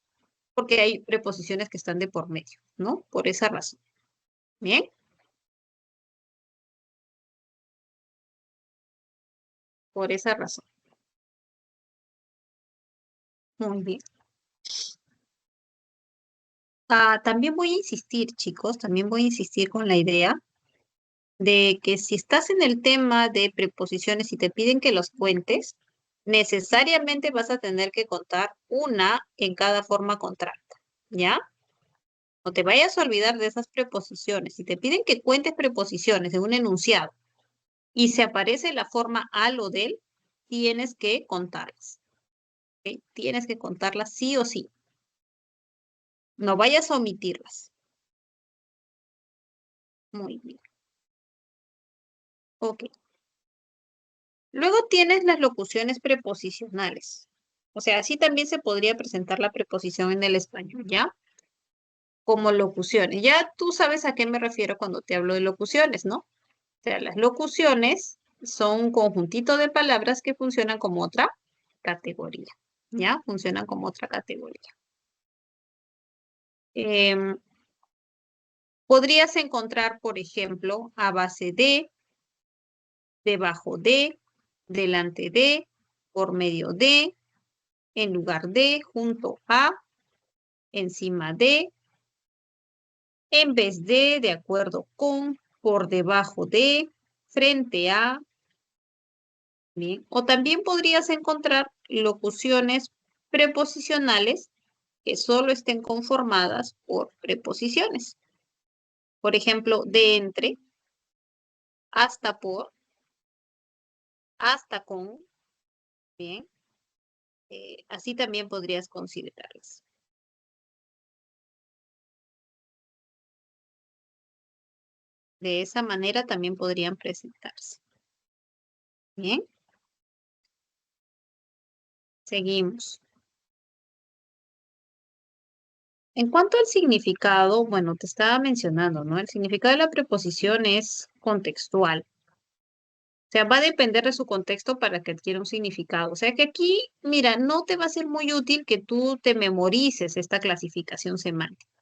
porque hay preposiciones que están de por medio, ¿no? Por esa razón. Bien. Por esa razón. Muy bien. También voy a insistir, chicos, también voy a insistir con la idea de que si estás en el tema de preposiciones y te piden que los cuentes, necesariamente vas a tener que contar una en cada forma contracta, ¿ya? No te vayas a olvidar de esas preposiciones. Si te piden que cuentes preposiciones de un enunciado y se aparece la forma al o del, tienes que contarlas. ¿Ok? Tienes que contarlas sí o sí. No vayas a omitirlas. Muy bien. Ok. Luego tienes las locuciones preposicionales. O sea, así también se podría presentar la preposición en el español, ¿ya? Como locuciones. Ya tú sabes a qué me refiero cuando te hablo de locuciones, ¿no? O sea, las locuciones son un conjuntito de palabras que funcionan como otra categoría, ¿ya? Funcionan como otra categoría. Podrías encontrar, por ejemplo, a base de, debajo de, delante de, por medio de, en lugar de, junto a, encima de, en vez de acuerdo con, por debajo de, frente a, bien. O también podrías encontrar locuciones preposicionales que solo estén conformadas por preposiciones. Por ejemplo, de entre, hasta por, hasta con, bien. Así también podrías considerarlas. De esa manera también podrían presentarse. Bien. Seguimos. En cuanto al significado, bueno, te estaba mencionando, ¿no? El significado de la preposición es contextual. O sea, va a depender de su contexto para que adquiera un significado. O sea que aquí, mira, no te va a ser muy útil que tú te memorices esta clasificación semántica.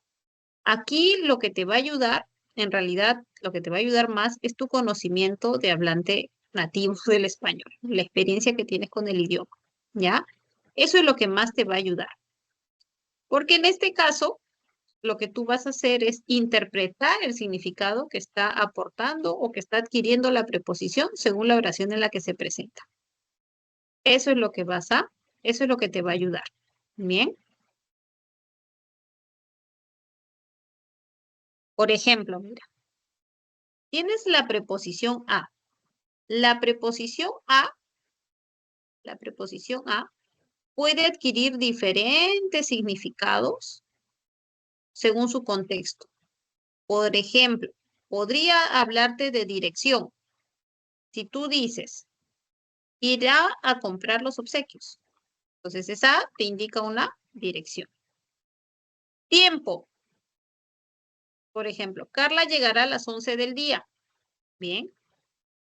Aquí lo que te va a ayudar, en realidad, lo que te va a ayudar más es tu conocimiento de hablante nativo del español, la experiencia que tienes con el idioma, ¿ya? Eso es lo que más te va a ayudar. Porque en este caso, lo que tú vas a hacer es interpretar el significado que está aportando o que está adquiriendo la preposición según la oración en la que se presenta. Eso es lo que eso es lo que te va a ayudar. Bien. Por ejemplo, mira, tienes la preposición a. La preposición a, la preposición a puede adquirir diferentes significados según su contexto. Por ejemplo, podría hablarte de dirección. Si tú dices, irá a comprar los obsequios. Entonces, esa te indica una dirección. Tiempo. Por ejemplo, Carla llegará a las 11 del día. Bien.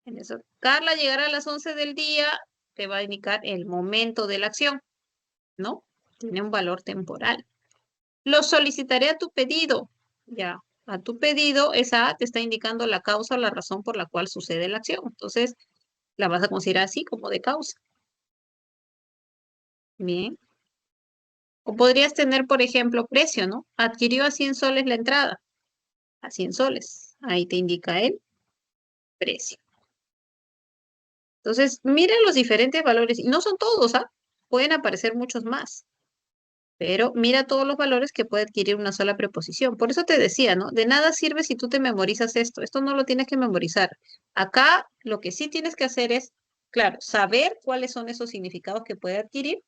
En eso, Carla llegará a las 11 del día, te va a indicar el momento de la acción, ¿no? Tiene un valor temporal. Lo solicitaré a tu pedido. Ya, a tu pedido, esa A te está indicando la causa o la razón por la cual sucede la acción. Entonces, la vas a considerar así como de causa. Bien. O podrías tener, por ejemplo, precio, ¿no? Adquirió a 100 soles la entrada. A 100 soles. Ahí te indica el precio. Entonces, miren los diferentes valores. Y no son todos, ¿ah? Pueden aparecer muchos más. Pero mira todos los valores que puede adquirir una sola preposición. Por eso te decía, ¿no? De nada sirve si tú te memorizas esto. Esto no lo tienes que memorizar. Acá lo que sí tienes que hacer es, claro, saber cuáles son esos significados que puede adquirir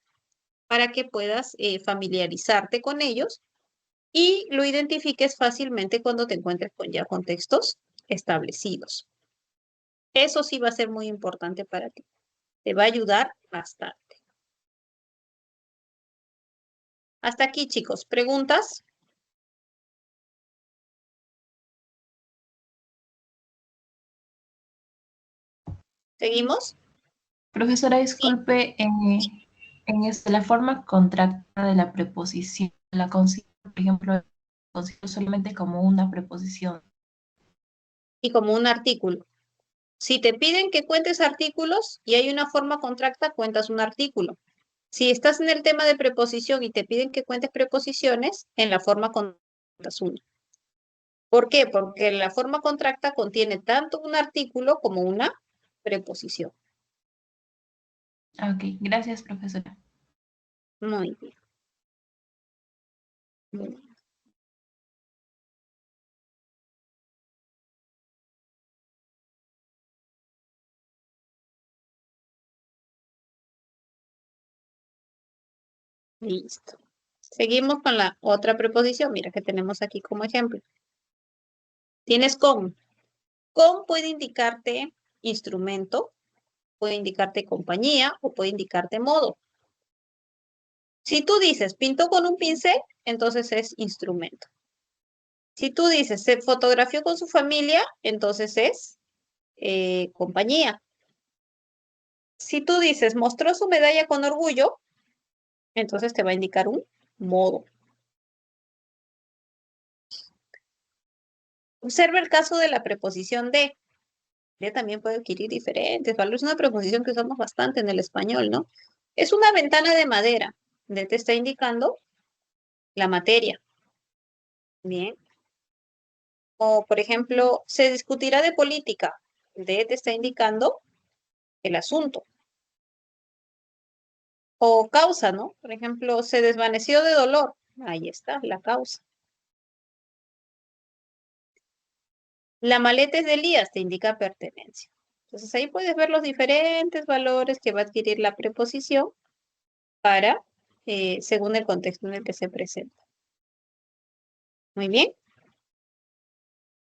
para que puedas familiarizarte con ellos y lo identifiques fácilmente cuando te encuentres con ya contextos establecidos. Eso sí va a ser muy importante para ti. Te va a ayudar bastante. Hasta aquí, chicos. ¿Preguntas? ¿Seguimos? Profesora, disculpe, la forma contracta de la preposición, la considero, por ejemplo, considero solamente como una preposición. Y como un artículo. Si te piden que cuentes artículos y hay una forma contracta, cuentas un artículo. Si estás en el tema de preposición y te piden que cuentes preposiciones, en la forma cuentas una. ¿Por qué? Porque la forma contracta contiene tanto un artículo como una preposición. Ok, gracias, profesora. Muy bien. Muy bien. Listo. Seguimos con la otra preposición. Mira que tenemos aquí como ejemplo. Tienes con. Con puede indicarte instrumento, puede indicarte compañía o puede indicarte modo. Si tú dices pintó con un pincel, entonces es instrumento. Si tú dices se fotografió con su familia, entonces es compañía. Si tú dices mostró su medalla con orgullo, entonces te va a indicar un modo. Observa el caso de la preposición de. De también puede adquirir diferentes valores. Es una preposición que usamos bastante en el español, ¿no? Es una ventana de madera. De te está indicando la materia. Bien. O, por ejemplo, se discutirá de política. De te está indicando el asunto. O causa, ¿no? Por ejemplo, se desvaneció de dolor. Ahí está, la causa. La maleta es de Elías, te indica pertenencia. Entonces ahí puedes ver los diferentes valores que va a adquirir la preposición para, según el contexto en el que se presenta. Muy bien.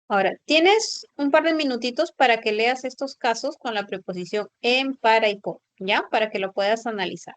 Ahora, tienes un par de minutitos para que leas estos casos con la preposición en, para y por, ¿ya? Para que lo puedas analizar.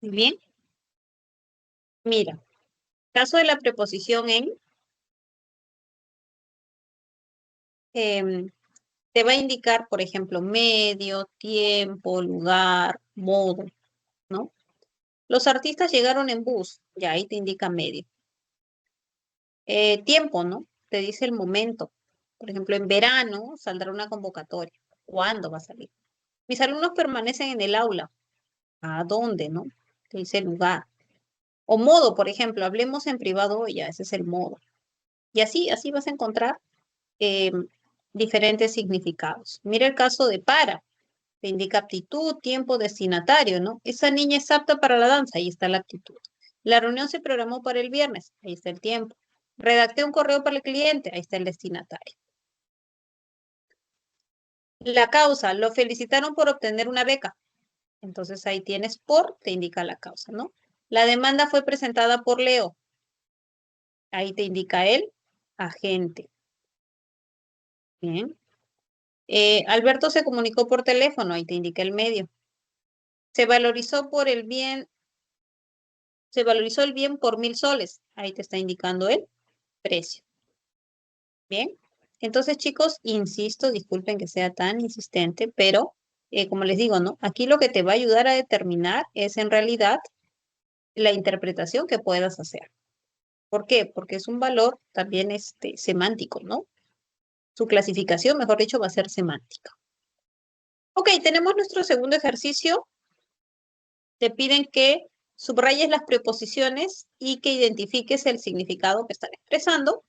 Muy bien. Mira, caso de la preposición en, em, te va a indicar, por ejemplo, medio, tiempo, lugar, modo, ¿no? Los artistas llegaron en bus, ya ahí te indica medio. Tiempo, ¿no? Te dice el momento. Por ejemplo, en verano saldrá una convocatoria. ¿Cuándo va a salir? Mis alumnos permanecen en el aula. ¿A dónde, no? Te dice el lugar. O modo, por ejemplo, hablemos en privado, ya ese es el modo. Y así vas a encontrar eh, diferentes significados. Mira el caso de para. Te indica aptitud, tiempo, destinatario, ¿no? Esa niña es apta para la danza, ahí está la aptitud. La reunión se programó para el viernes, ahí está el tiempo. Redacté un correo para el cliente, ahí está el destinatario. La causa, lo felicitaron por obtener una beca. Entonces ahí tienes por, te indica la causa, ¿no? La demanda fue presentada por Leo. Ahí te indica el agente. Bien. Alberto se comunicó por teléfono, ahí te indica el medio. Se valorizó por el bien, se valorizó el bien por 1.000 soles. Ahí te está indicando el precio. Bien. Entonces, chicos, insisto, disculpen que sea tan insistente, pero como les digo, ¿no? Aquí lo que te va a ayudar a determinar es en realidad la interpretación que puedas hacer. ¿Por qué? Porque es un valor también semántico, ¿no? Su clasificación, mejor dicho, va a ser semántica. Ok, tenemos nuestro segundo ejercicio. Te piden que subrayes las preposiciones y que identifiques el significado que están expresando.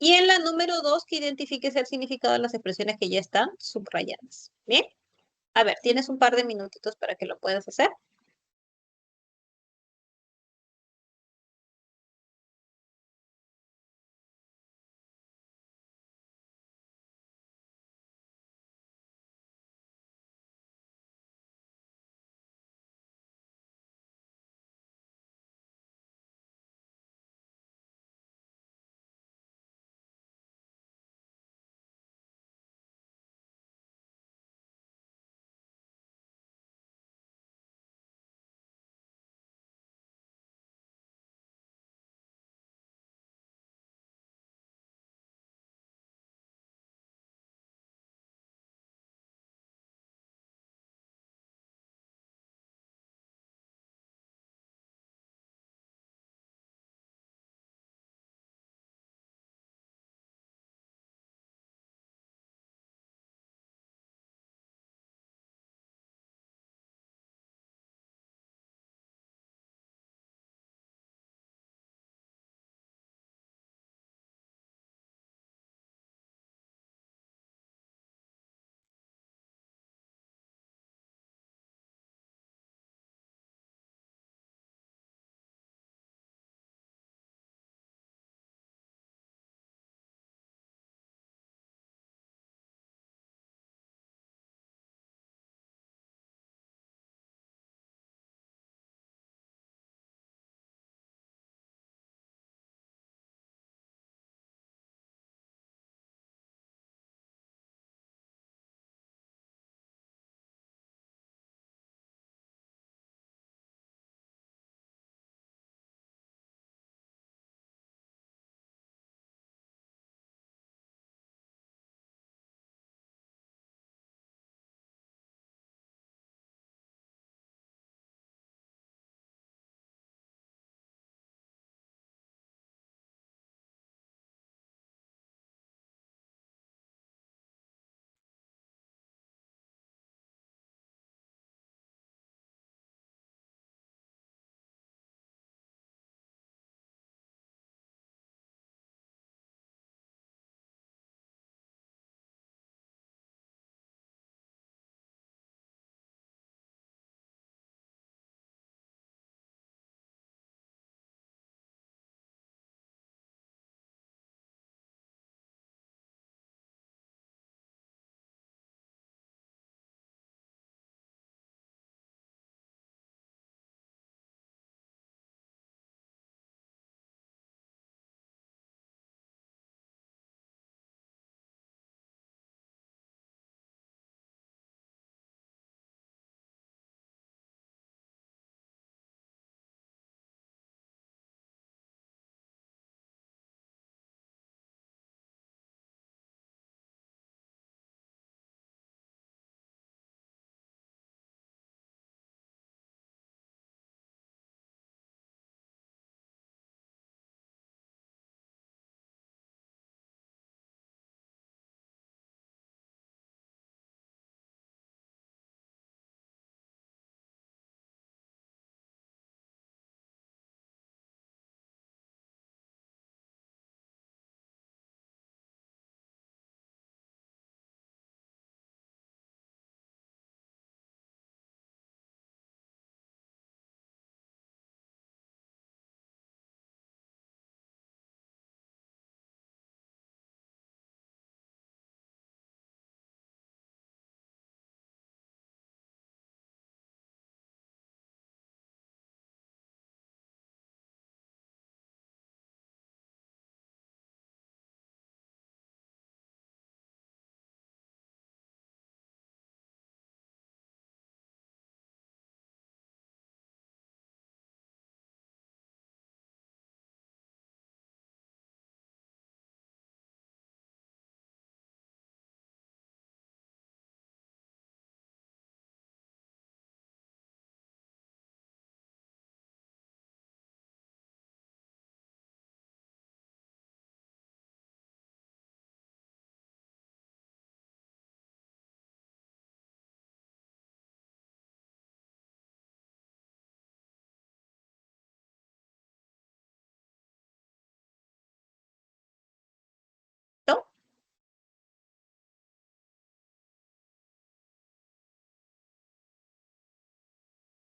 Y en la número 2, que identifiques el significado de las expresiones que ya están subrayadas. ¿Bien? A ver, tienes un par de minutitos para que lo puedas hacer.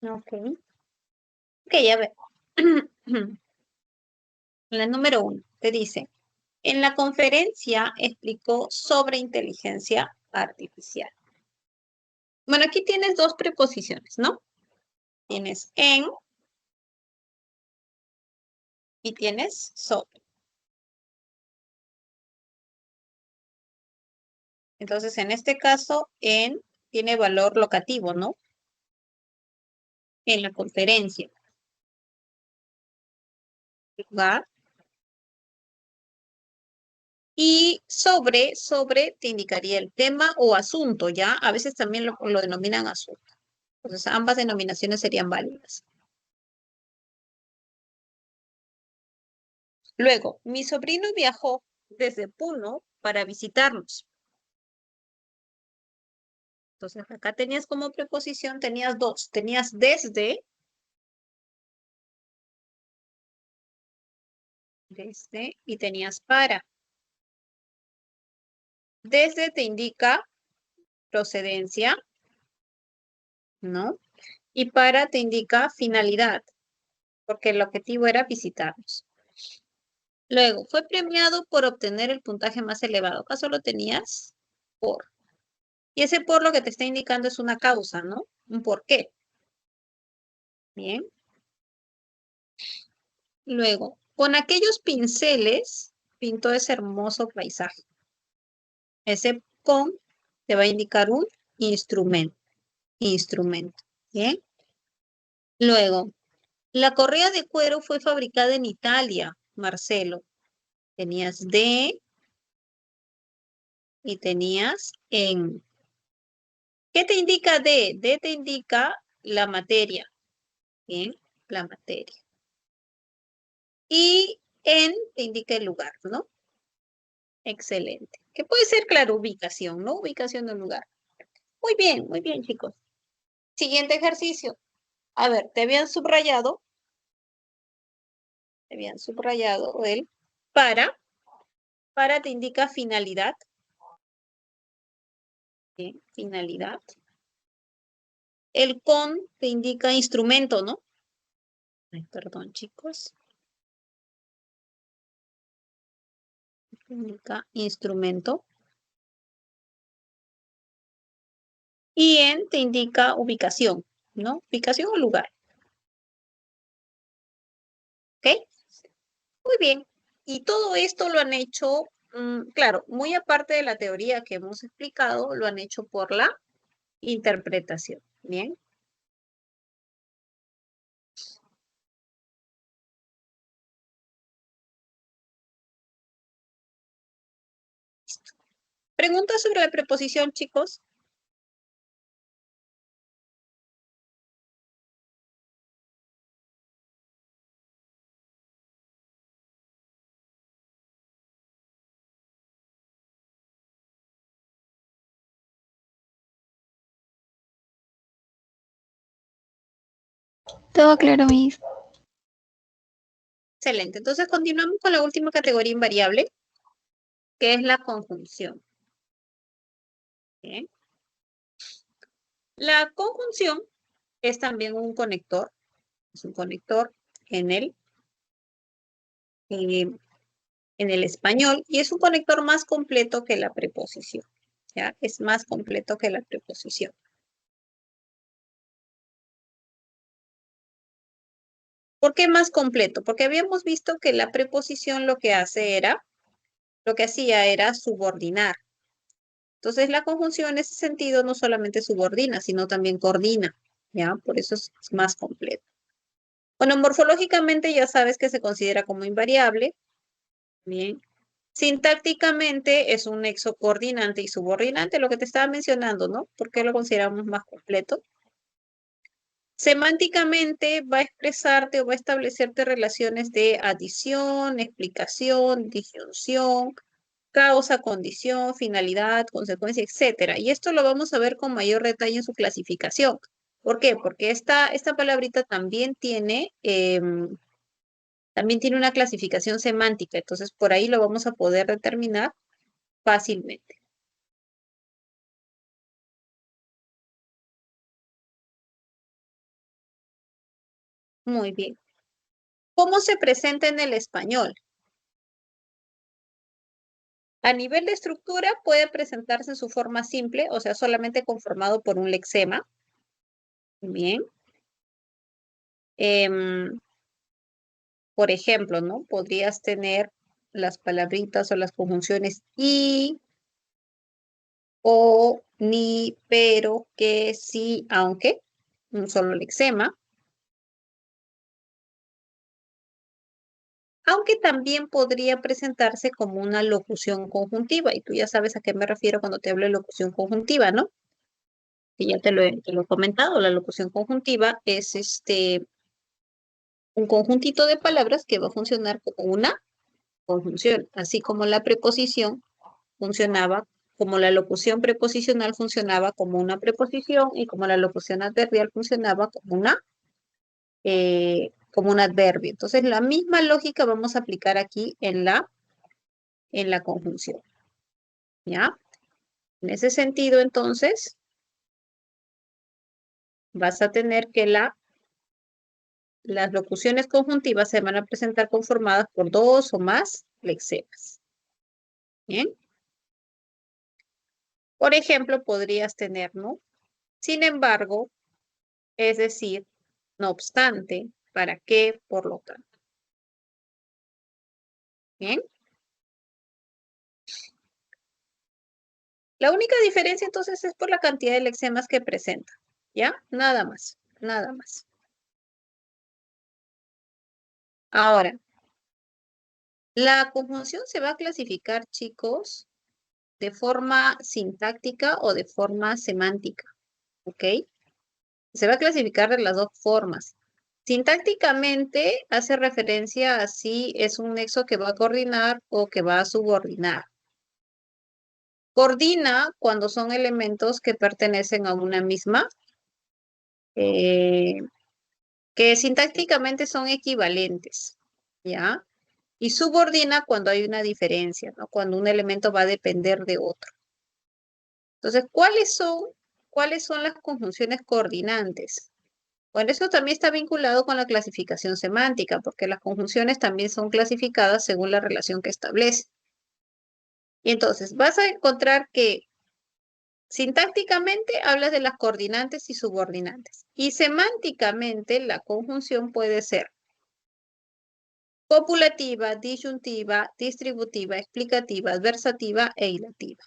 Ok. Ok, a ver. La número 1 te dice, en la conferencia explicó sobre inteligencia artificial. Bueno, aquí tienes dos preposiciones, ¿no? Tienes en y tienes sobre. Entonces, en este caso, en tiene valor locativo, ¿no? En la conferencia. Lugar. Y sobre te indicaría el tema o asunto, ¿ya? A veces también lo denominan asunto. Entonces, ambas denominaciones serían válidas. Luego, mi sobrino viajó desde Puno para visitarnos. Entonces, acá tenías como preposición, tenías dos. Tenías desde y tenías para. Desde te indica procedencia, ¿no? Y para te indica finalidad, porque el objetivo era visitarnos. Luego, fue premiado por obtener el puntaje más elevado. Acá solo tenías por. Y ese por lo que te está indicando es una causa, ¿no? Un por qué. Bien. Luego, con aquellos pinceles pintó ese hermoso paisaje. Ese con te va a indicar un instrumento. Instrumento. Bien. Luego, la correa de cuero fue fabricada en Italia, Marcelo. Tenías de y tenías en. ¿Qué te indica de? De te indica la materia. Bien, la materia. Y en te indica el lugar, ¿no? Excelente. Que puede ser, claro, ubicación, ¿no? Ubicación de un lugar. Muy bien, chicos. Siguiente ejercicio. A ver, te habían subrayado el para. Para te indica finalidad. Bien, finalidad. El con te indica instrumento, ¿no? Ay, perdón, chicos. Indica instrumento. Y en te indica ubicación, ¿no? Ubicación o lugar. ¿Ok? Muy bien. Y todo esto lo han hecho, claro, muy aparte de la teoría que hemos explicado, lo han hecho por la interpretación. Bien. Preguntas sobre la preposición, chicos. Todo claro, Miss. Excelente. Entonces continuamos con la última categoría invariable, que es la conjunción. Bien. La conjunción es también un conector. Es un conector en en el español y es un conector más completo que la preposición. ¿Ya? Es más completo que la preposición. ¿Por qué más completo? Porque habíamos visto que la preposición lo que hacía era subordinar. Entonces la conjunción en ese sentido no solamente subordina, sino también coordina. ¿Ya? Por eso es más completo. Bueno, morfológicamente ya sabes que se considera como invariable. Bien. Sintácticamente es un nexo coordinante y subordinante, lo que te estaba mencionando, ¿no? ¿Por qué lo consideramos más completo? Semánticamente va a expresarte o va a establecerte relaciones de adición, explicación, disyunción, causa, condición, finalidad, consecuencia, etcétera. Y esto lo vamos a ver con mayor detalle en su clasificación. ¿Por qué? Porque esta palabrita también tiene una clasificación semántica, entonces por ahí lo vamos a poder determinar fácilmente. Muy bien. ¿Cómo se presenta en el español? A nivel de estructura puede presentarse en su forma simple, o sea, solamente conformado por un lexema. Bien. Por ejemplo, ¿no? Podrías tener las palabritas o las conjunciones y, o, ni, pero, que, sí, aunque, un solo lexema. Aunque también podría presentarse como una locución conjuntiva, y tú ya sabes a qué me refiero cuando te hablo de locución conjuntiva, ¿no? Que ya te lo he comentado, la locución conjuntiva es un conjuntito de palabras que va a funcionar como una conjunción, así como la preposición funcionaba, como la locución preposicional funcionaba como una preposición y como la locución adverbial funcionaba como un adverbio. Entonces, la misma lógica vamos a aplicar aquí en la conjunción, ¿ya? En ese sentido, entonces, vas a tener que las locuciones conjuntivas se van a presentar conformadas por dos o más lexemas. ¿Bien? Por ejemplo, podrías tener, ¿no? Sin embargo, es decir, no obstante, para qué, por lo tanto. ¿Bien? La única diferencia entonces es por la cantidad de lexemas que presenta. ¿Ya? Nada más, nada más. Ahora, la conjunción se va a clasificar, chicos, de forma sintáctica o de forma semántica. ¿Ok? Se va a clasificar de las dos formas. Sintácticamente hace referencia a si es un nexo que va a coordinar o que va a subordinar. Coordina cuando son elementos que pertenecen a una misma, eh, que sintácticamente son equivalentes, ¿ya? Y subordina cuando hay una diferencia, ¿no? Cuando un elemento va a depender de otro. Entonces, ¿cuáles son las conjunciones coordinantes? Bueno, eso también está vinculado con la clasificación semántica, porque las conjunciones también son clasificadas según la relación que establece. Y entonces, vas a encontrar que sintácticamente hablas de las coordinantes y subordinantes. Y semánticamente la conjunción puede ser copulativa, disyuntiva, distributiva, explicativa, adversativa e ilativa.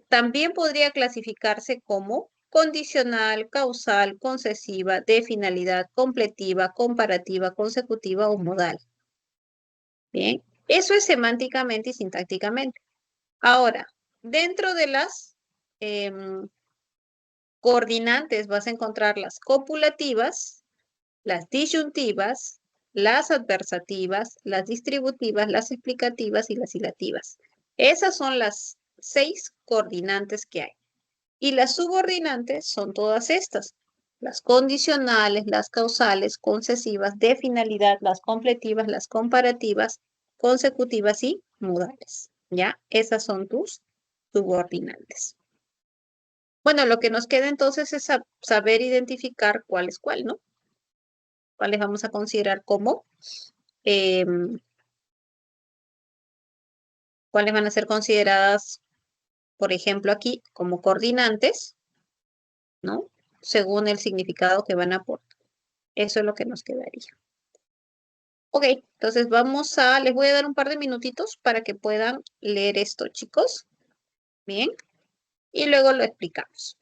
También podría clasificarse como condicional, causal, concesiva, de finalidad, completiva, comparativa, consecutiva o modal. Bien, eso es semánticamente y sintácticamente. Ahora, dentro de las coordinantes vas a encontrar las copulativas, las disyuntivas, las adversativas, las distributivas, las explicativas y las ilativas. Esas son las 6 coordinantes que hay. Y las subordinantes son todas estas. Las condicionales, las causales, concesivas, de finalidad, las completivas, las comparativas, consecutivas y modales. ¿Ya? Esas son tus subordinantes. Bueno, lo que nos queda entonces es saber identificar cuál es cuál, ¿no? Cuáles vamos a considerar como, em, cuáles van a ser consideradas, por ejemplo, aquí como coordinantes, ¿no? Según el significado que van a aportar. Eso es lo que nos quedaría. Ok, entonces les voy a dar un par de minutitos para que puedan leer esto, chicos. Bien, y luego lo explicamos.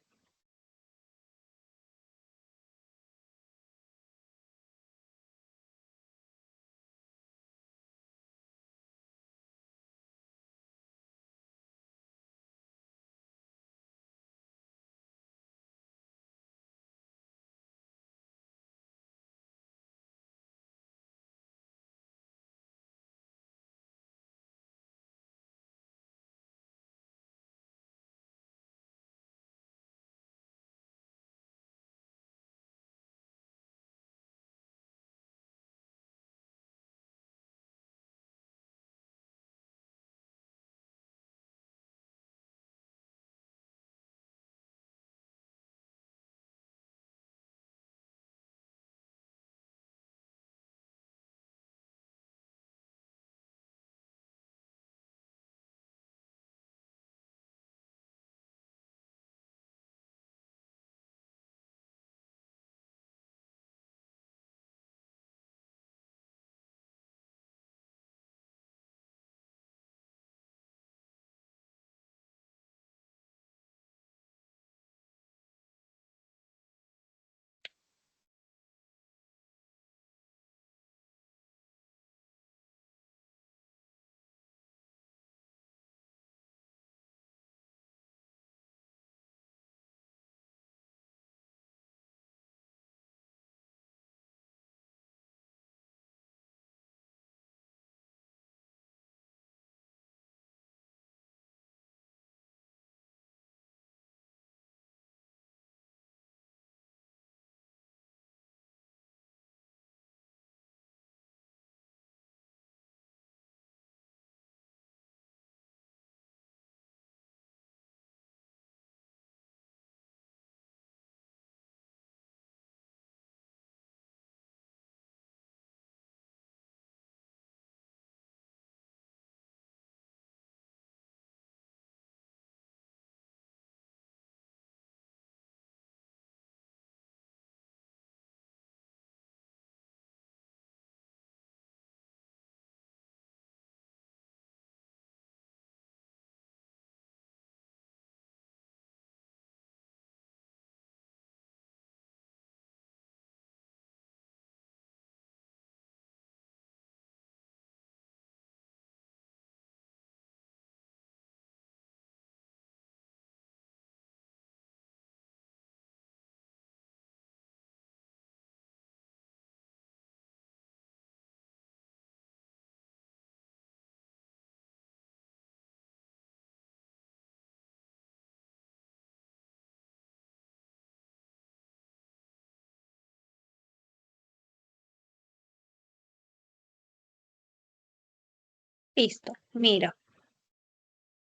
Listo. Mira.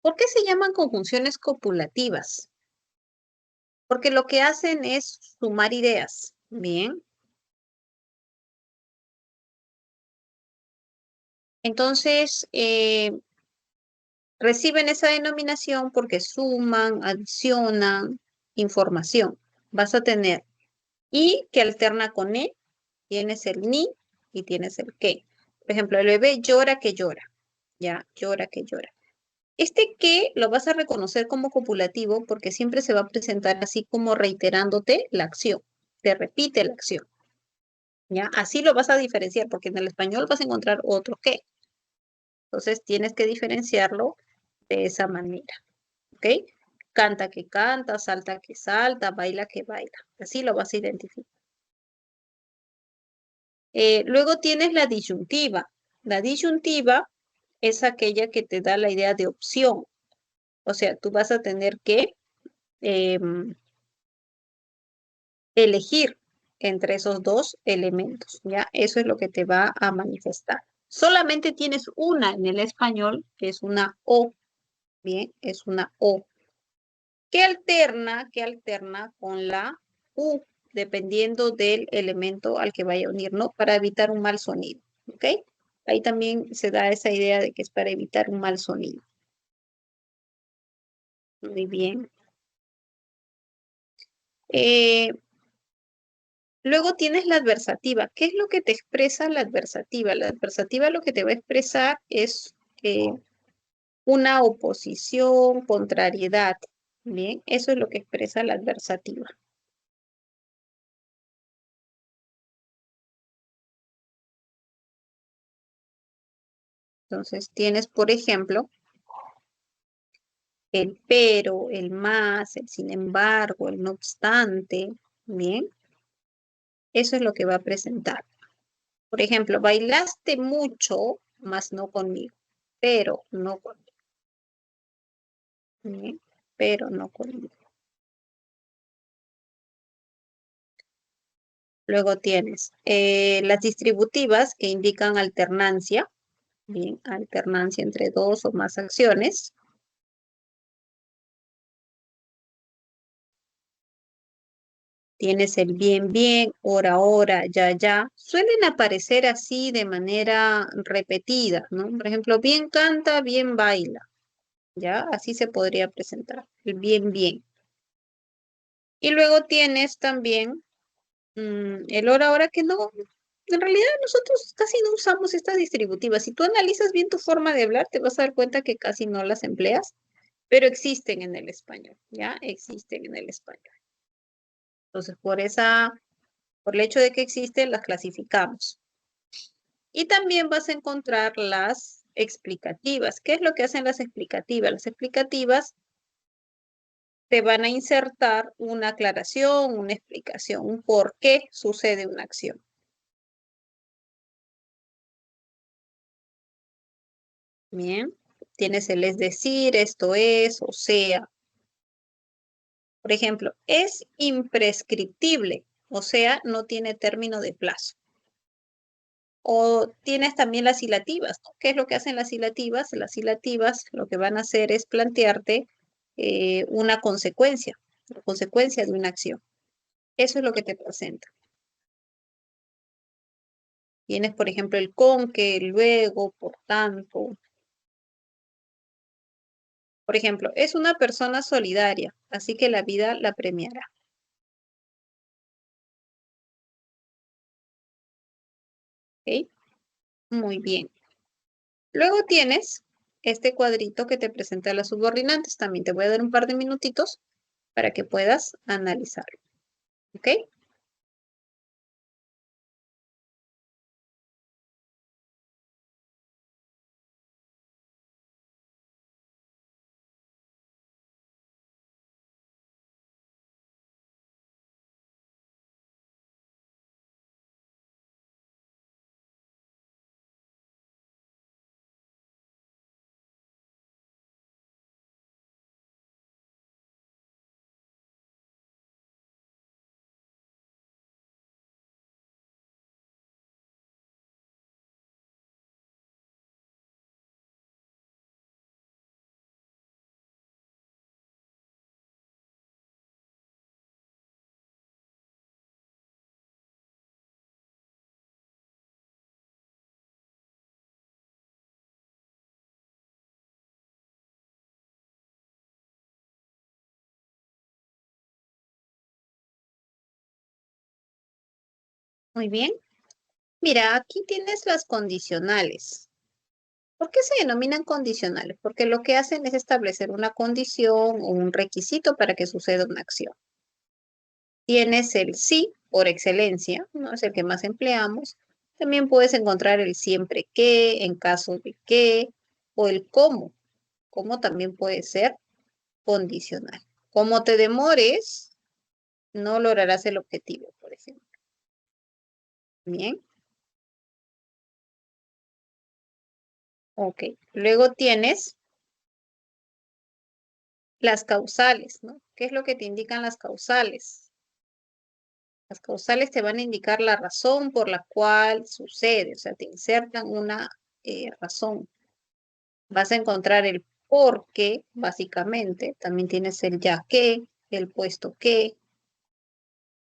¿Por qué se llaman conjunciones copulativas? Porque lo que hacen es sumar ideas. Bien. Entonces, reciben esa denominación porque suman, adicionan información. Vas a tener y que alterna con e, tienes el ni y tienes el que. Por ejemplo, el bebé llora que llora. Ya, llora que llora. Este que lo vas a reconocer como copulativo porque siempre se va a presentar así como reiterándote la acción. Te repite la acción. ¿Ya? Así lo vas a diferenciar porque en el español vas a encontrar otro que. Entonces tienes que diferenciarlo de esa manera. ¿Ok? Canta que canta, salta que salta, baila que baila. Así lo vas a identificar. Luego tienes la disyuntiva. La disyuntiva es aquella que te da la idea de opción. O sea, tú vas a tener que elegir entre esos dos elementos, ¿ya? Eso es lo que te va a manifestar. Solamente tienes una en el español, que es una O, ¿bien? Es una O. Que alterna con la U, dependiendo del elemento al que vaya a unir, ¿no? Para evitar un mal sonido, ¿ok? Ahí también se da esa idea de que es para evitar un mal sonido. Muy bien. Luego tienes la adversativa. ¿Qué es lo que te expresa la adversativa? La adversativa lo que te va a expresar es una oposición, contrariedad. Bien, eso es lo que expresa la adversativa. Entonces tienes, por ejemplo, el pero, el más, el sin embargo, el no obstante. Bien, eso es lo que va a presentar. Por ejemplo, bailaste mucho, más no conmigo, pero no conmigo. Bien, pero no conmigo. Luego tienes las distributivas que indican alternancia. Bien, alternancia entre dos o más acciones. Tienes el bien, bien, hora, hora, ya, ya. Suelen aparecer así de manera repetida, ¿no? Por ejemplo, bien canta, bien baila. ¿Ya? Así se podría presentar. El bien, bien. Y luego tienes también el hora, hora que no. En realidad nosotros casi no usamos estas distributivas. Si tú analizas bien tu forma de hablar, te vas a dar cuenta que casi no las empleas, pero existen en el español, ¿ya? Existen en el español. Entonces, por el hecho de que existen, las clasificamos. Y también vas a encontrar las explicativas. ¿Qué es lo que hacen las explicativas? Las explicativas te van a insertar una aclaración, una explicación, un por qué sucede una acción. Bien, tienes el es decir, esto es, o sea. Por ejemplo, es imprescriptible, o sea, no tiene término de plazo. O tienes también las hilativas, ¿no? ¿Qué es lo que hacen las hilativas? Las hilativas lo que van a hacer es plantearte una consecuencia, la consecuencia de una acción. Eso es lo que te presenta. Tienes, por ejemplo, el con, que, luego, por tanto. Por ejemplo, es una persona solidaria, así que la vida la premiará. ¿Ok? Muy bien. Luego tienes este cuadrito que te presenta las subordinantes. También te voy a dar un par de minutitos para que puedas analizarlo. ¿Ok? Muy bien. Mira, aquí tienes las condicionales. ¿Por qué se denominan condicionales? Porque lo que hacen es establecer una condición o un requisito para que suceda una acción. Tienes el sí por excelencia, ¿no? Es el que más empleamos. También puedes encontrar el siempre que, en caso de que, o el cómo. Cómo también puede ser condicional. Como te demores, no lograrás el objetivo, por ejemplo. Bien. Ok. Luego tienes las causales, ¿no? ¿Qué es lo que te indican las causales? Las causales te van a indicar la razón por la cual sucede, o sea, te insertan una razón. Vas a encontrar el por qué, básicamente. También tienes el ya que, el puesto que.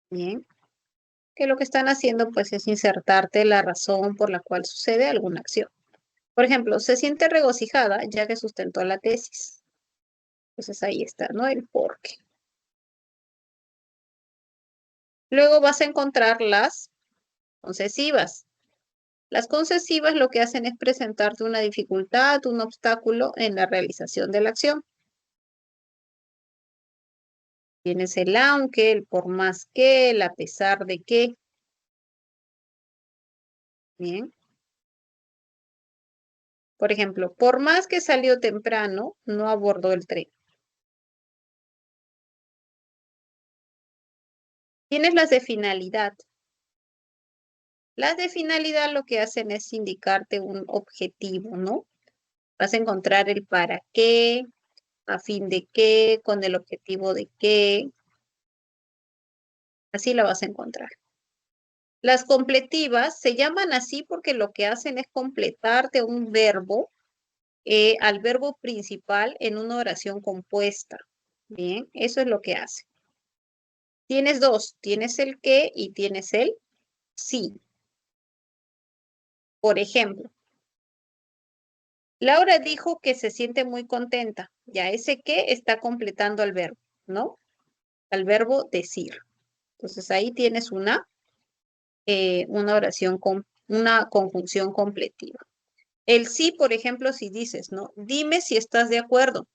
Bien. Que lo que están haciendo, pues, es insertarte la razón por la cual sucede alguna acción. Por ejemplo, se siente regocijada ya que sustentó la tesis. Entonces ahí está, ¿no? El por qué. Luego vas a encontrar las concesivas. Las concesivas lo que hacen es presentarte una dificultad, un obstáculo en la realización de la acción. Tienes el aunque, el por más que, el a pesar de que. Bien. Por ejemplo, por más que salió temprano, no abordó el tren. Tienes las de finalidad. Las de finalidad lo que hacen es indicarte un objetivo, ¿no? Vas a encontrar el para qué, a fin de qué, con el objetivo de qué. Así la vas a encontrar. Las completivas se llaman así porque lo que hacen es completarte un verbo al verbo principal en una oración compuesta. Bien, eso es lo que hace. Tienes dos, tienes el que y tienes el sí. Por ejemplo, Laura dijo que se siente muy contenta. Ya ese que está completando al verbo, ¿no? Al verbo decir. Entonces ahí tienes una oración con una conjunción completiva. El sí, por ejemplo, si dices, ¿no? Dime si estás de acuerdo.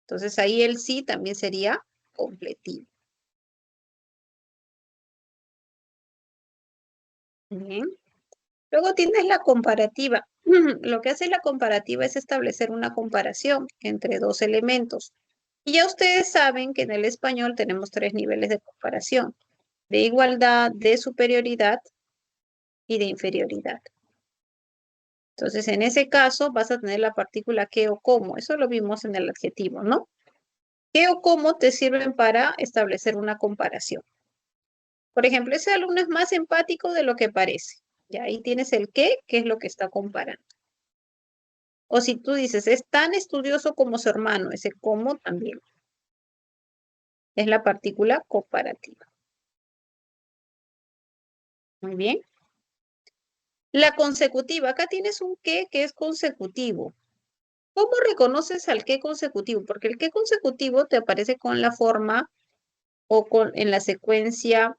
Entonces ahí el sí también sería completivo. Bien. Luego tienes la comparativa. Lo que hace la comparativa es establecer una comparación entre dos elementos. Y ya ustedes saben que en el español tenemos tres niveles de comparación: de igualdad, de superioridad y de inferioridad. Entonces, en ese caso vas a tener la partícula que o cómo. Eso lo vimos en el adjetivo, ¿no? ¿Qué o cómo te sirven para establecer una comparación? Por ejemplo, ese alumno es más empático de lo que parece. Ya ahí tienes el qué, que es lo que está comparando. O si tú dices, es tan estudioso como su hermano, ese cómo también. Es la partícula comparativa. Muy bien. La consecutiva, acá tienes un qué que es consecutivo. ¿Cómo reconoces al qué consecutivo? Porque el qué consecutivo te aparece con la forma o en la secuencia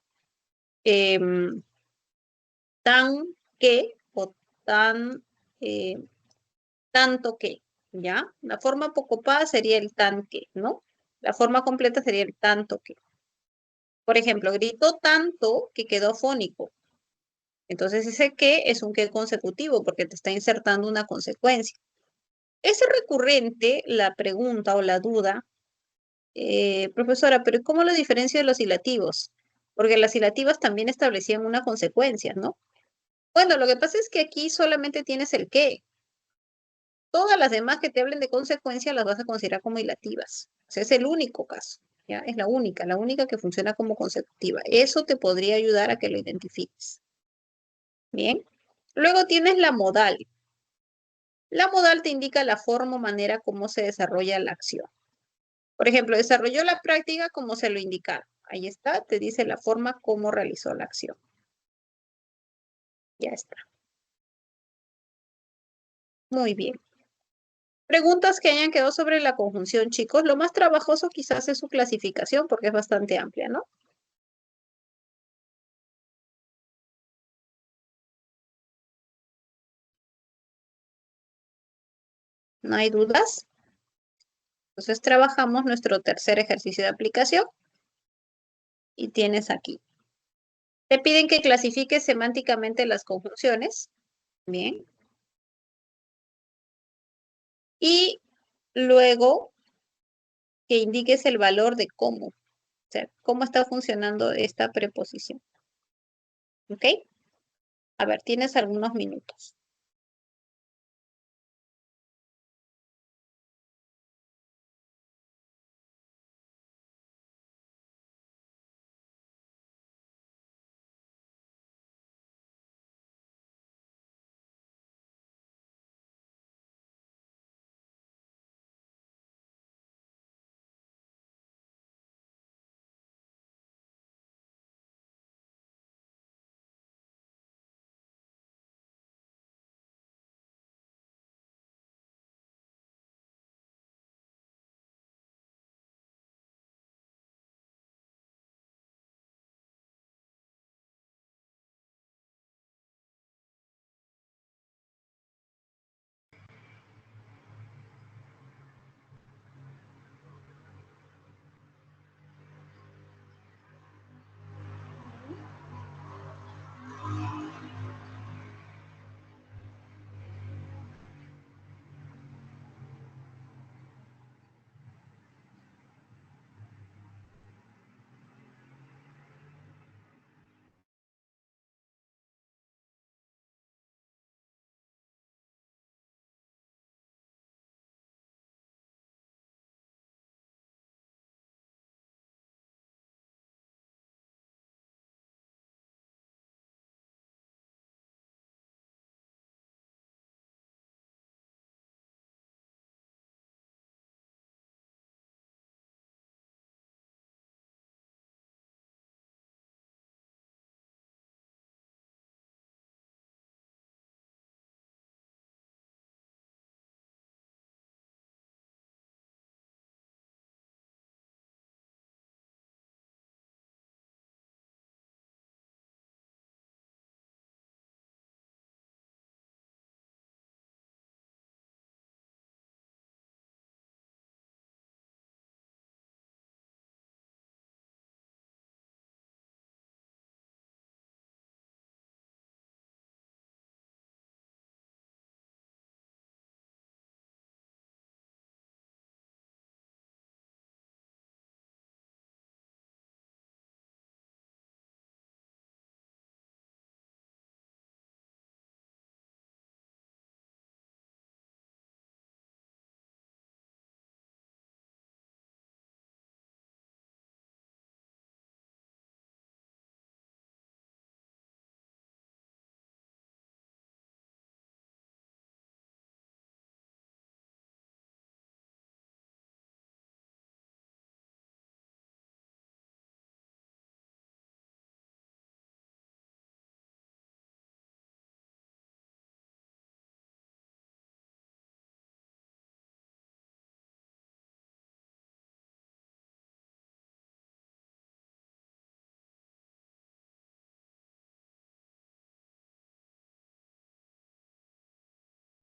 tan que o tan tanto que, ¿ya? La forma apocopada sería el tan que, ¿no? La forma completa sería el tanto que. Por ejemplo, gritó tanto que quedó afónico. Entonces ese que es un que consecutivo porque te está insertando una consecuencia. Es recurrente la pregunta o la duda, profesora, pero ¿cómo lo diferencio de los hilativos? Porque las hilativas también establecían una consecuencia, ¿no? Bueno, lo que pasa es que aquí solamente tienes el que. Todas las demás que te hablen de consecuencia las vas a considerar como hilativas. O sea, es el único caso, ¿ya? Es la única que funciona como consecutiva. Eso te podría ayudar a que lo identifiques. Bien. Luego tienes la modal. La modal te indica la forma o manera como se desarrolla la acción. Por ejemplo, desarrolló la práctica como se lo indicaron. Ahí está, te dice la forma como realizó la acción. Ya está. Muy bien. Preguntas que hayan quedado sobre la conjunción, chicos. Lo más trabajoso quizás es su clasificación porque es bastante amplia, ¿no? ¿No hay dudas? Entonces trabajamos nuestro tercer ejercicio de aplicación. Y tienes aquí. Te piden que clasifiques semánticamente las conjunciones. Bien. Y luego que indiques el valor de cómo. O sea, cómo está funcionando esta preposición. ¿Ok? A ver, tienes algunos minutos.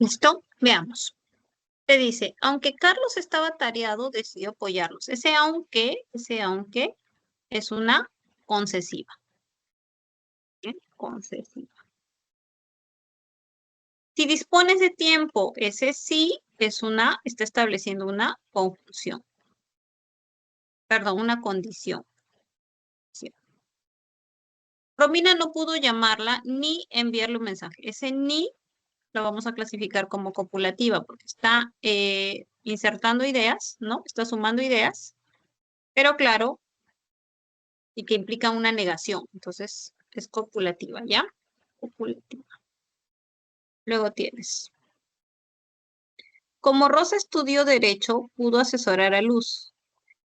¿Listo? Veamos. Te dice, aunque Carlos estaba atareado, decidió apoyarlos. Ese aunque es una concesiva. ¿Bien? Concesiva. Si dispones de tiempo, ese sí está estableciendo una conjunción. Perdón, una condición. Sí. Romina no pudo llamarla ni enviarle un mensaje. Ese ni lo vamos a clasificar como copulativa porque está insertando ideas, ¿no? Está sumando ideas, pero claro, y que implica una negación. Entonces, es copulativa, ¿ya? Copulativa. Luego tienes. Como Rosa estudió Derecho, pudo asesorar a Luz.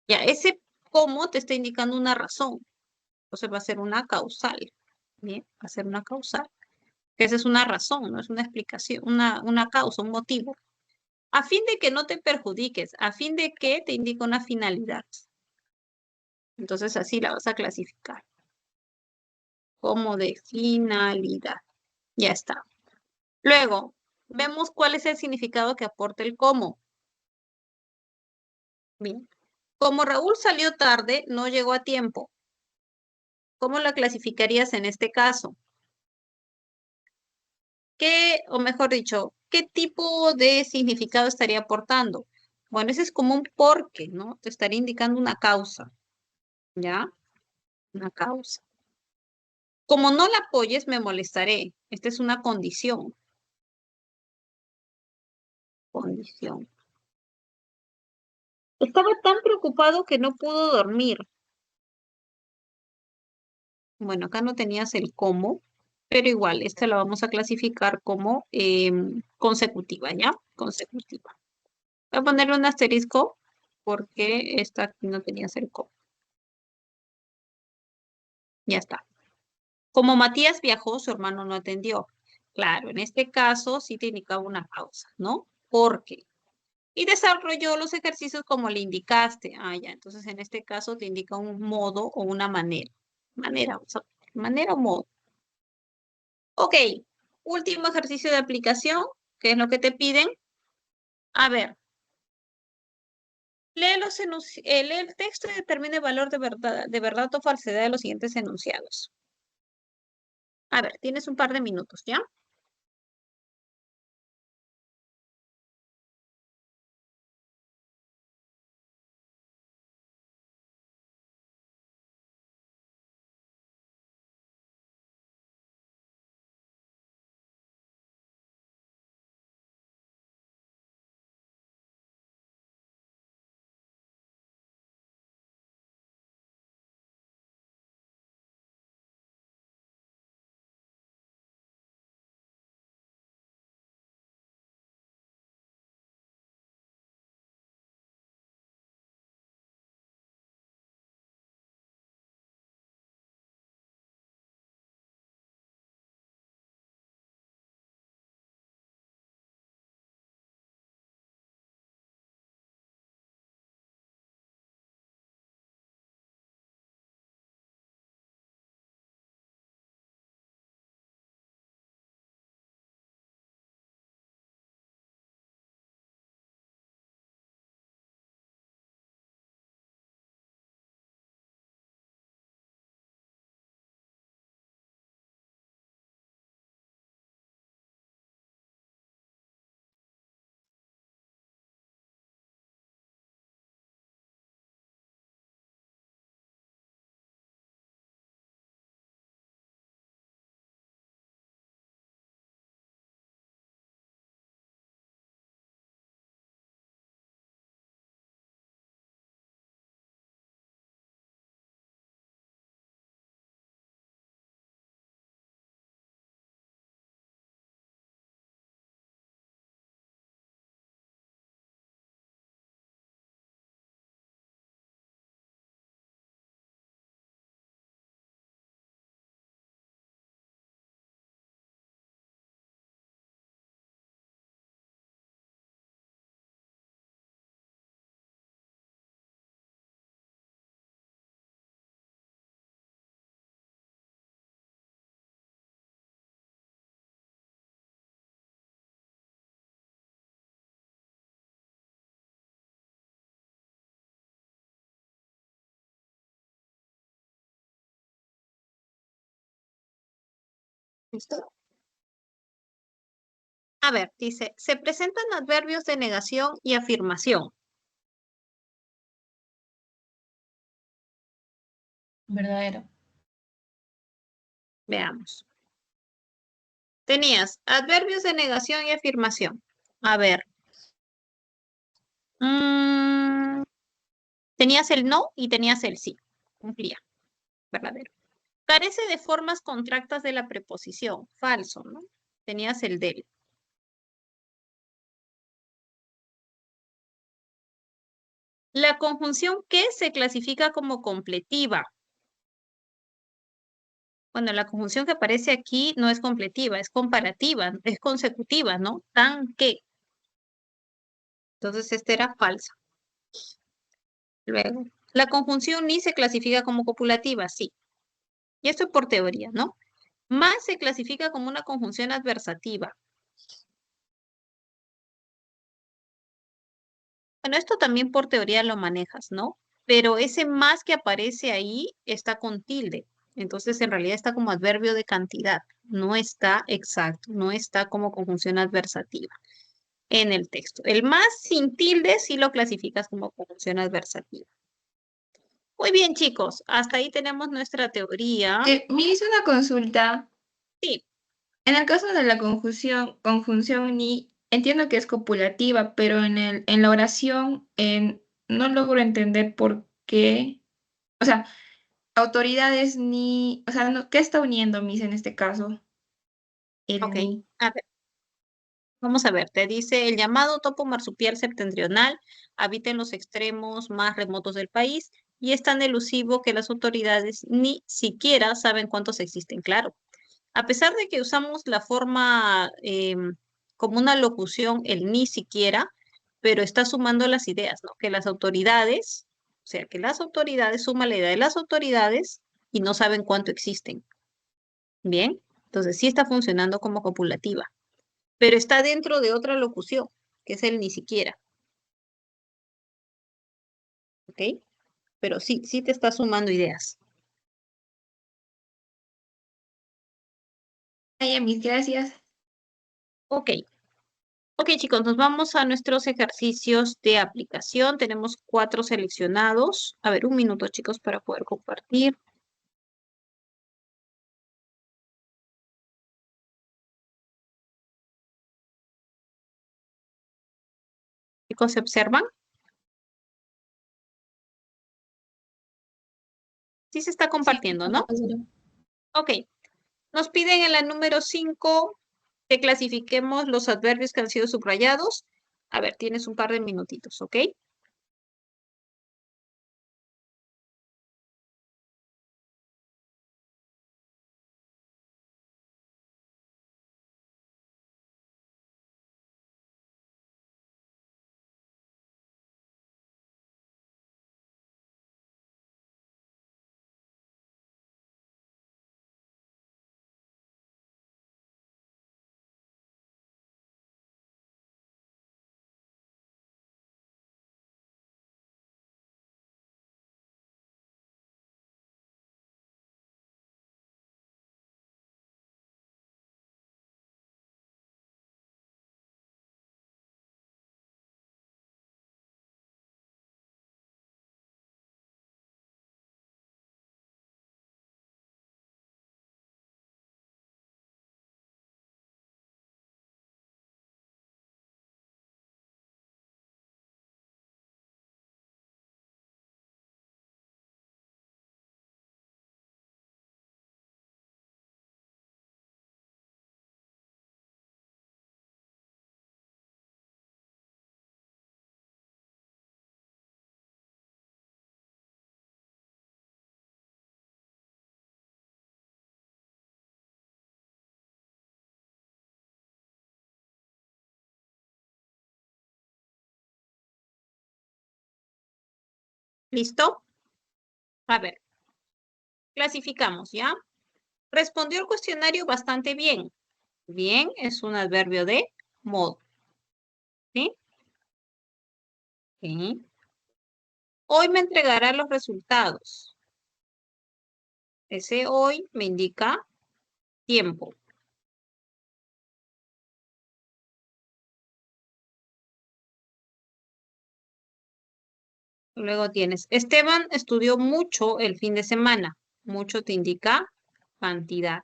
Ya, ese cómo te está indicando una razón. Entonces va a ser una causal. Bien, va a ser una causal. Que esa es una razón, no es una explicación, una causa, un motivo. A fin de que no te perjudiques, a fin de que te indica una finalidad. Entonces así la vas a clasificar. Como de finalidad. Ya está. Luego, Vemos cuál es el significado que aporta el cómo. Bien. Como Raúl salió tarde, no llegó a tiempo. ¿Cómo la clasificarías en este caso? ¿Qué, o mejor dicho, qué tipo de significado estaría aportando? Bueno, ese es como un porque, ¿no? Te estaría indicando una causa, ¿ya? Una causa. Como no la apoyes, me molestaré. Esta es una condición. Condición. Estaba tan preocupado que no pudo dormir. Bueno, acá no tenías el cómo, pero igual, esta la vamos a clasificar como consecutiva, ¿ya? Consecutiva. Voy a ponerle un asterisco porque esta aquí no tenías el cómo. Ya está. Como Matías viajó, su hermano no atendió. Claro, en este caso sí te indicaba una causa, ¿no? ¿Por qué? Y desarrolló los ejercicios como le indicaste. Ah, ya, entonces en este caso te indica un modo o una manera. Manera, o sea, manera o modo. Ok, último ejercicio de aplicación, que es lo que te piden. A ver, lee el texto y determine el valor de verdad o falsedad de los siguientes enunciados. A ver, tienes un par de minutos, ¿ya? ¿Listo? A ver, dice, se presentan adverbios de negación y afirmación. Verdadero. Veamos. Tenías adverbios de negación y afirmación. A ver. Tenías el no y tenías el sí. Cumplía. Verdadero. Carece de formas contractas de la preposición. Falso, ¿no? Tenías el del. La conjunción que se clasifica como completiva. Bueno, la conjunción que aparece aquí no es completiva, es comparativa, es consecutiva, ¿no? Tan que. Entonces, esta era falsa. Luego, la conjunción ni se clasifica como copulativa, sí. Y esto es por teoría, ¿no? Más se clasifica como una conjunción adversativa. Bueno, esto también por teoría lo manejas, ¿no? Pero ese más que aparece ahí está con tilde. Entonces, en realidad está como adverbio de cantidad. No está exacto, no está como conjunción adversativa en el texto. El más sin tilde sí lo clasificas como conjunción adversativa. Muy bien, chicos, hasta ahí tenemos nuestra teoría. Me hizo una consulta. Sí, En el caso de la conjunción ni, entiendo que es copulativa, pero en la oración no logro entender por qué. O sea, autoridades ni. O sea, ¿qué está uniendo mis en este caso? ok. El ni. A ver, vamos a ver, te dice el llamado topo marsupial septentrional habita en los extremos más remotos del país y es tan elusivo que las autoridades ni siquiera saben cuántos existen. Claro, a pesar de que usamos la forma como una locución, el ni siquiera, pero está sumando las ideas, ¿no? Que las autoridades, o sea, que las autoridades suma la idea de las autoridades y no saben cuánto existen. Bien, entonces sí está funcionando como copulativa, pero está dentro de otra locución, que es el ni siquiera, ¿ok? Pero sí, sí te está sumando ideas. Ay, mis gracias. Ok. Ok, chicos, nos vamos a nuestros ejercicios de aplicación. Tenemos 4 seleccionados. A ver, un minuto, chicos, para poder compartir. Chicos, ¿se observan? Sí se está Sí, compartiendo, ¿no? profesora. Ok. Nos piden en la número 5 que clasifiquemos los adverbios que han sido subrayados. A ver, tienes un par de minutitos, ¿ok? ¿Listo? A ver, clasificamos, ¿ya? Respondió el cuestionario bastante bien. Bien es un adverbio de modo, ¿sí? Sí. Hoy me entregará los resultados. Ese hoy me indica tiempo. Luego tienes, Esteban estudió mucho el fin de semana. Mucho te indica cantidad.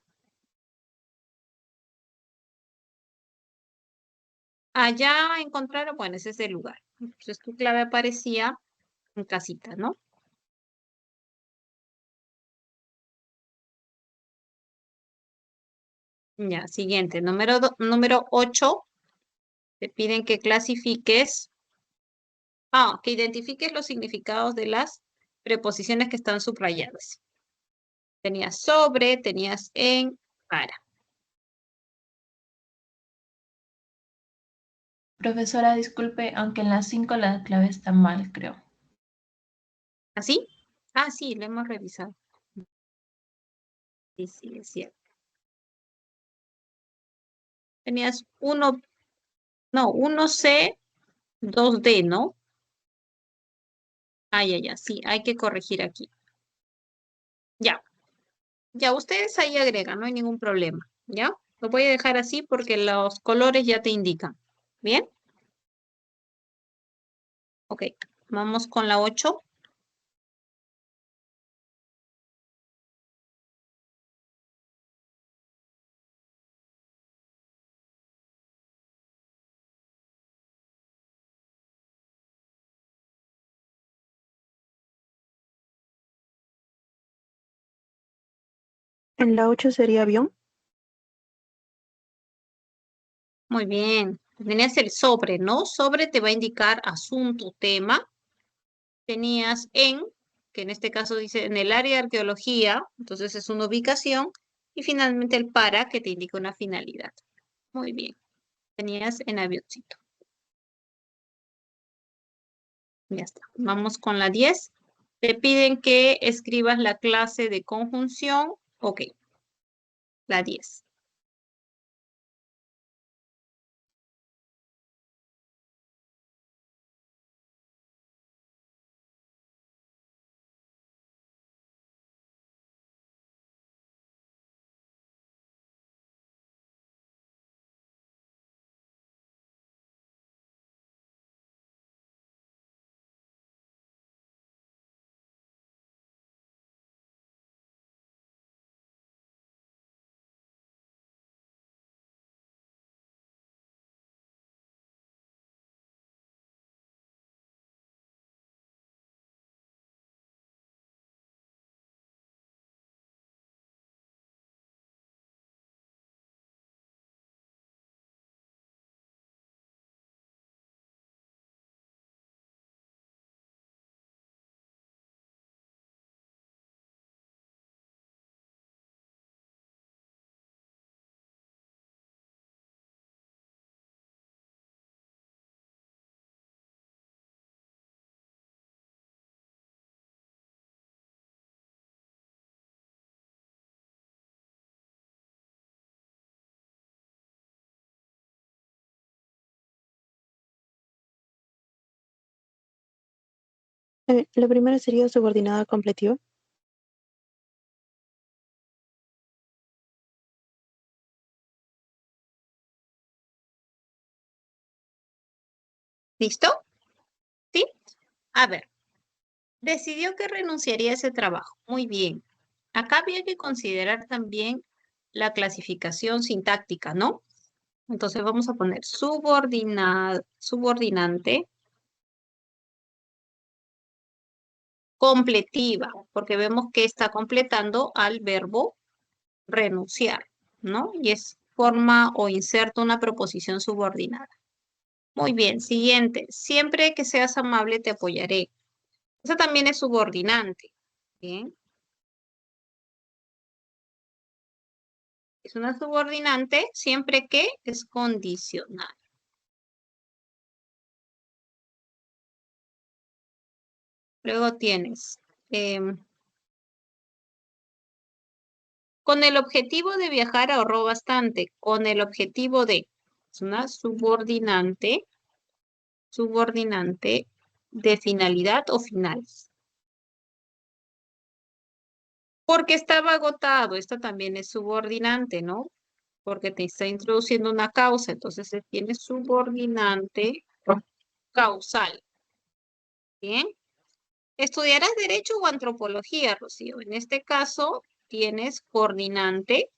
Allá encontraron, bueno, ese es el lugar. Entonces tu clave aparecía en casita, ¿no? Ya, siguiente. Número 8. Te piden que clasifiques, que identifiques los significados de las preposiciones que están subrayadas. Tenías sobre, tenías en, para. Profesora, disculpe, aunque en las 5 la clave está mal, creo. ¿Así? Ah, sí, lo hemos revisado. Sí, sí, es cierto. Tenías 1C, 2D, ¿no? Ah, ya, sí, hay que corregir aquí. Ya, ya, ustedes ahí agregan, no hay ningún problema, ¿ya? Lo voy a dejar así porque los colores ya te indican. ¿Bien? Ok, vamos con la 8. En la 8 sería avión. Muy bien. Tenías el sobre, ¿no? Sobre te va a indicar asunto, tema. Tenías en, que en este caso dice en el área de arqueología, entonces es una ubicación. Y finalmente el para, que te indica una finalidad. Muy bien. Tenías en avioncito. Ya está. Vamos con la 10. Te piden que escribas la clase de conjunción. Ok, la 10. La primera sería subordinada completiva. ¿Listo? ¿Sí? A ver. Decidió que renunciaría a ese trabajo. Muy bien. Acá había que considerar también la clasificación sintáctica, ¿no? Entonces vamos a poner subordinante completiva, porque vemos que está completando al verbo renunciar, ¿no? Y es forma o inserta una proposición subordinada. Muy bien, siguiente. Siempre que seas amable te apoyaré. Eso también es subordinante. Bien. Es una subordinante siempre que es condicional. Luego tienes, con el objetivo de viajar ahorró bastante. Con el objetivo de, es una subordinante de finalidad o finales. Porque estaba agotado, esta también es subordinante, ¿no? Porque te está introduciendo una causa, entonces se tiene subordinante causal. Bien. ¿Estudiarás Derecho o Antropología, Rocío? En este caso, tienes coordinante,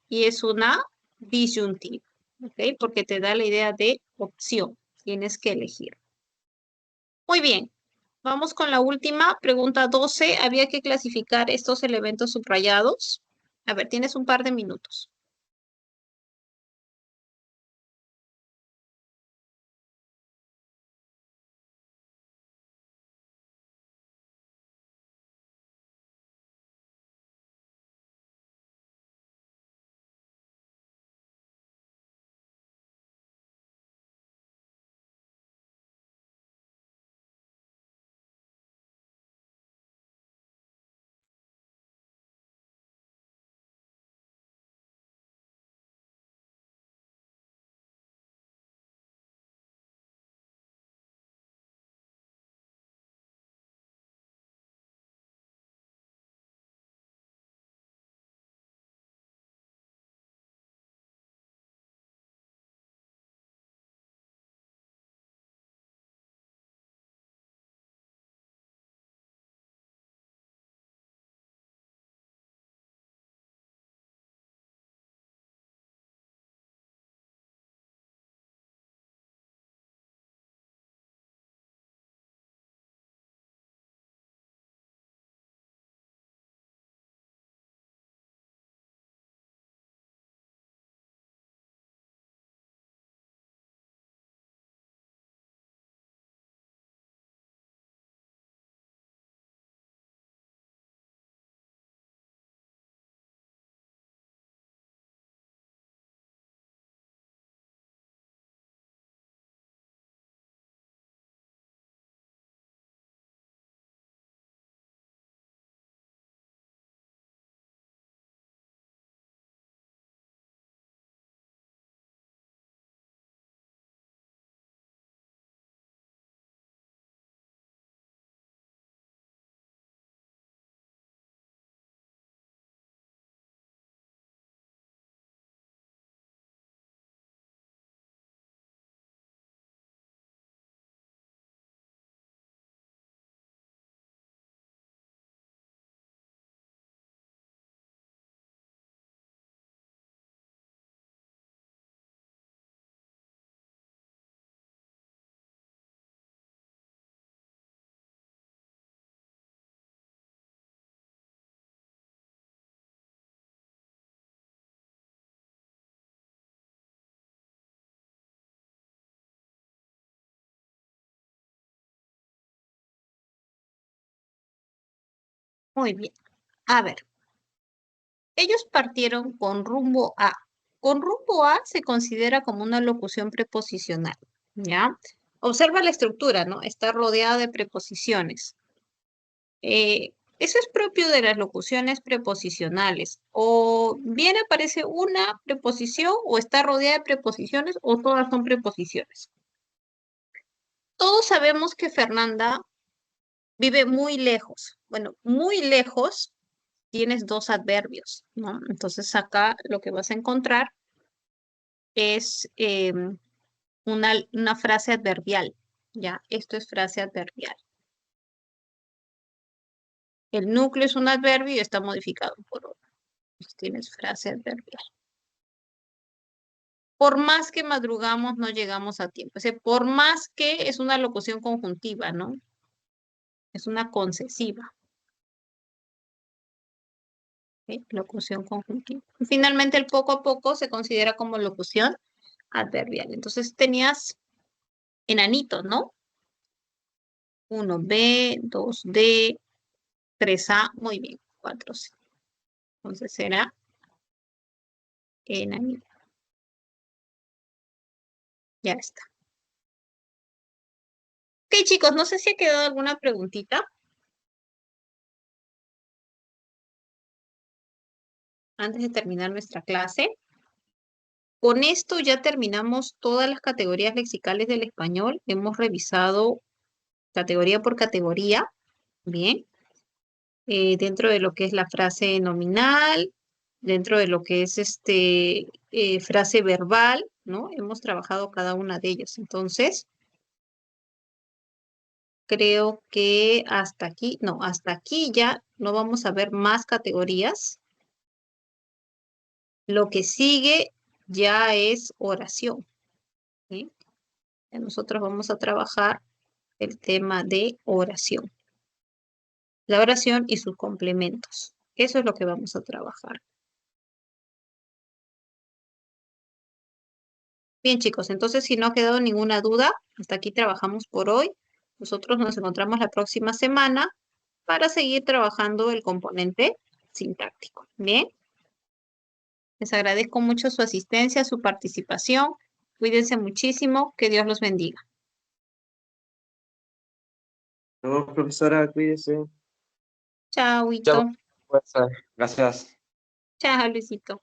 y es una disyuntiva, ¿ok? Porque te da la idea de opción. Tienes que elegir. Muy bien. Vamos con la última. Pregunta 12. Había que clasificar estos elementos subrayados. A ver, tienes un par de minutos. Muy bien. A ver. Ellos partieron con rumbo a. Con rumbo a se considera como una locución preposicional, ¿ya? Observa la estructura, ¿no? Está rodeada de preposiciones. Eso es propio de las locuciones preposicionales. O bien aparece una preposición o está rodeada de preposiciones o todas son preposiciones. Todos sabemos que Fernanda vive muy lejos. Bueno, muy lejos tienes dos adverbios, ¿no? Entonces acá lo que vas a encontrar es una frase adverbial, ¿ya? Esto es frase adverbial. El núcleo es un adverbio y está modificado por otro. Entonces tienes frase adverbial. Por más que madrugamos, no llegamos a tiempo. O sea, por más que es una locución conjuntiva, ¿no? Es una concesiva. ¿Ok? Locución conjuntiva. Y finalmente, el poco a poco se considera como locución adverbial. Entonces tenías enanitos, ¿no? 1B, 2D, 3A, muy bien, 4C. Entonces será enanito. Ya está. Ok, chicos, no sé si ha quedado alguna preguntita antes de terminar nuestra clase. Con esto ya terminamos todas las categorías lexicales del español. Hemos revisado categoría por categoría. Bien. Dentro de lo que es la frase nominal, dentro de lo que es frase verbal, ¿no? Hemos trabajado cada una de ellas. Entonces, creo que hasta aquí, no, hasta aquí ya no vamos a ver más categorías. Lo que sigue ya es oración. ¿Sí? Nosotros vamos a trabajar el tema de oración. La oración y sus complementos. Eso es lo que vamos a trabajar. Bien, chicos, entonces si no ha quedado ninguna duda, hasta aquí trabajamos por hoy. Nosotros nos encontramos la próxima semana para seguir trabajando el componente sintáctico. Bien. Les agradezco mucho su asistencia, su participación. Cuídense muchísimo. Que Dios los bendiga. No, profesora, cuídese. Chao, Huito. Chao, pues, gracias. Chao, Luisito.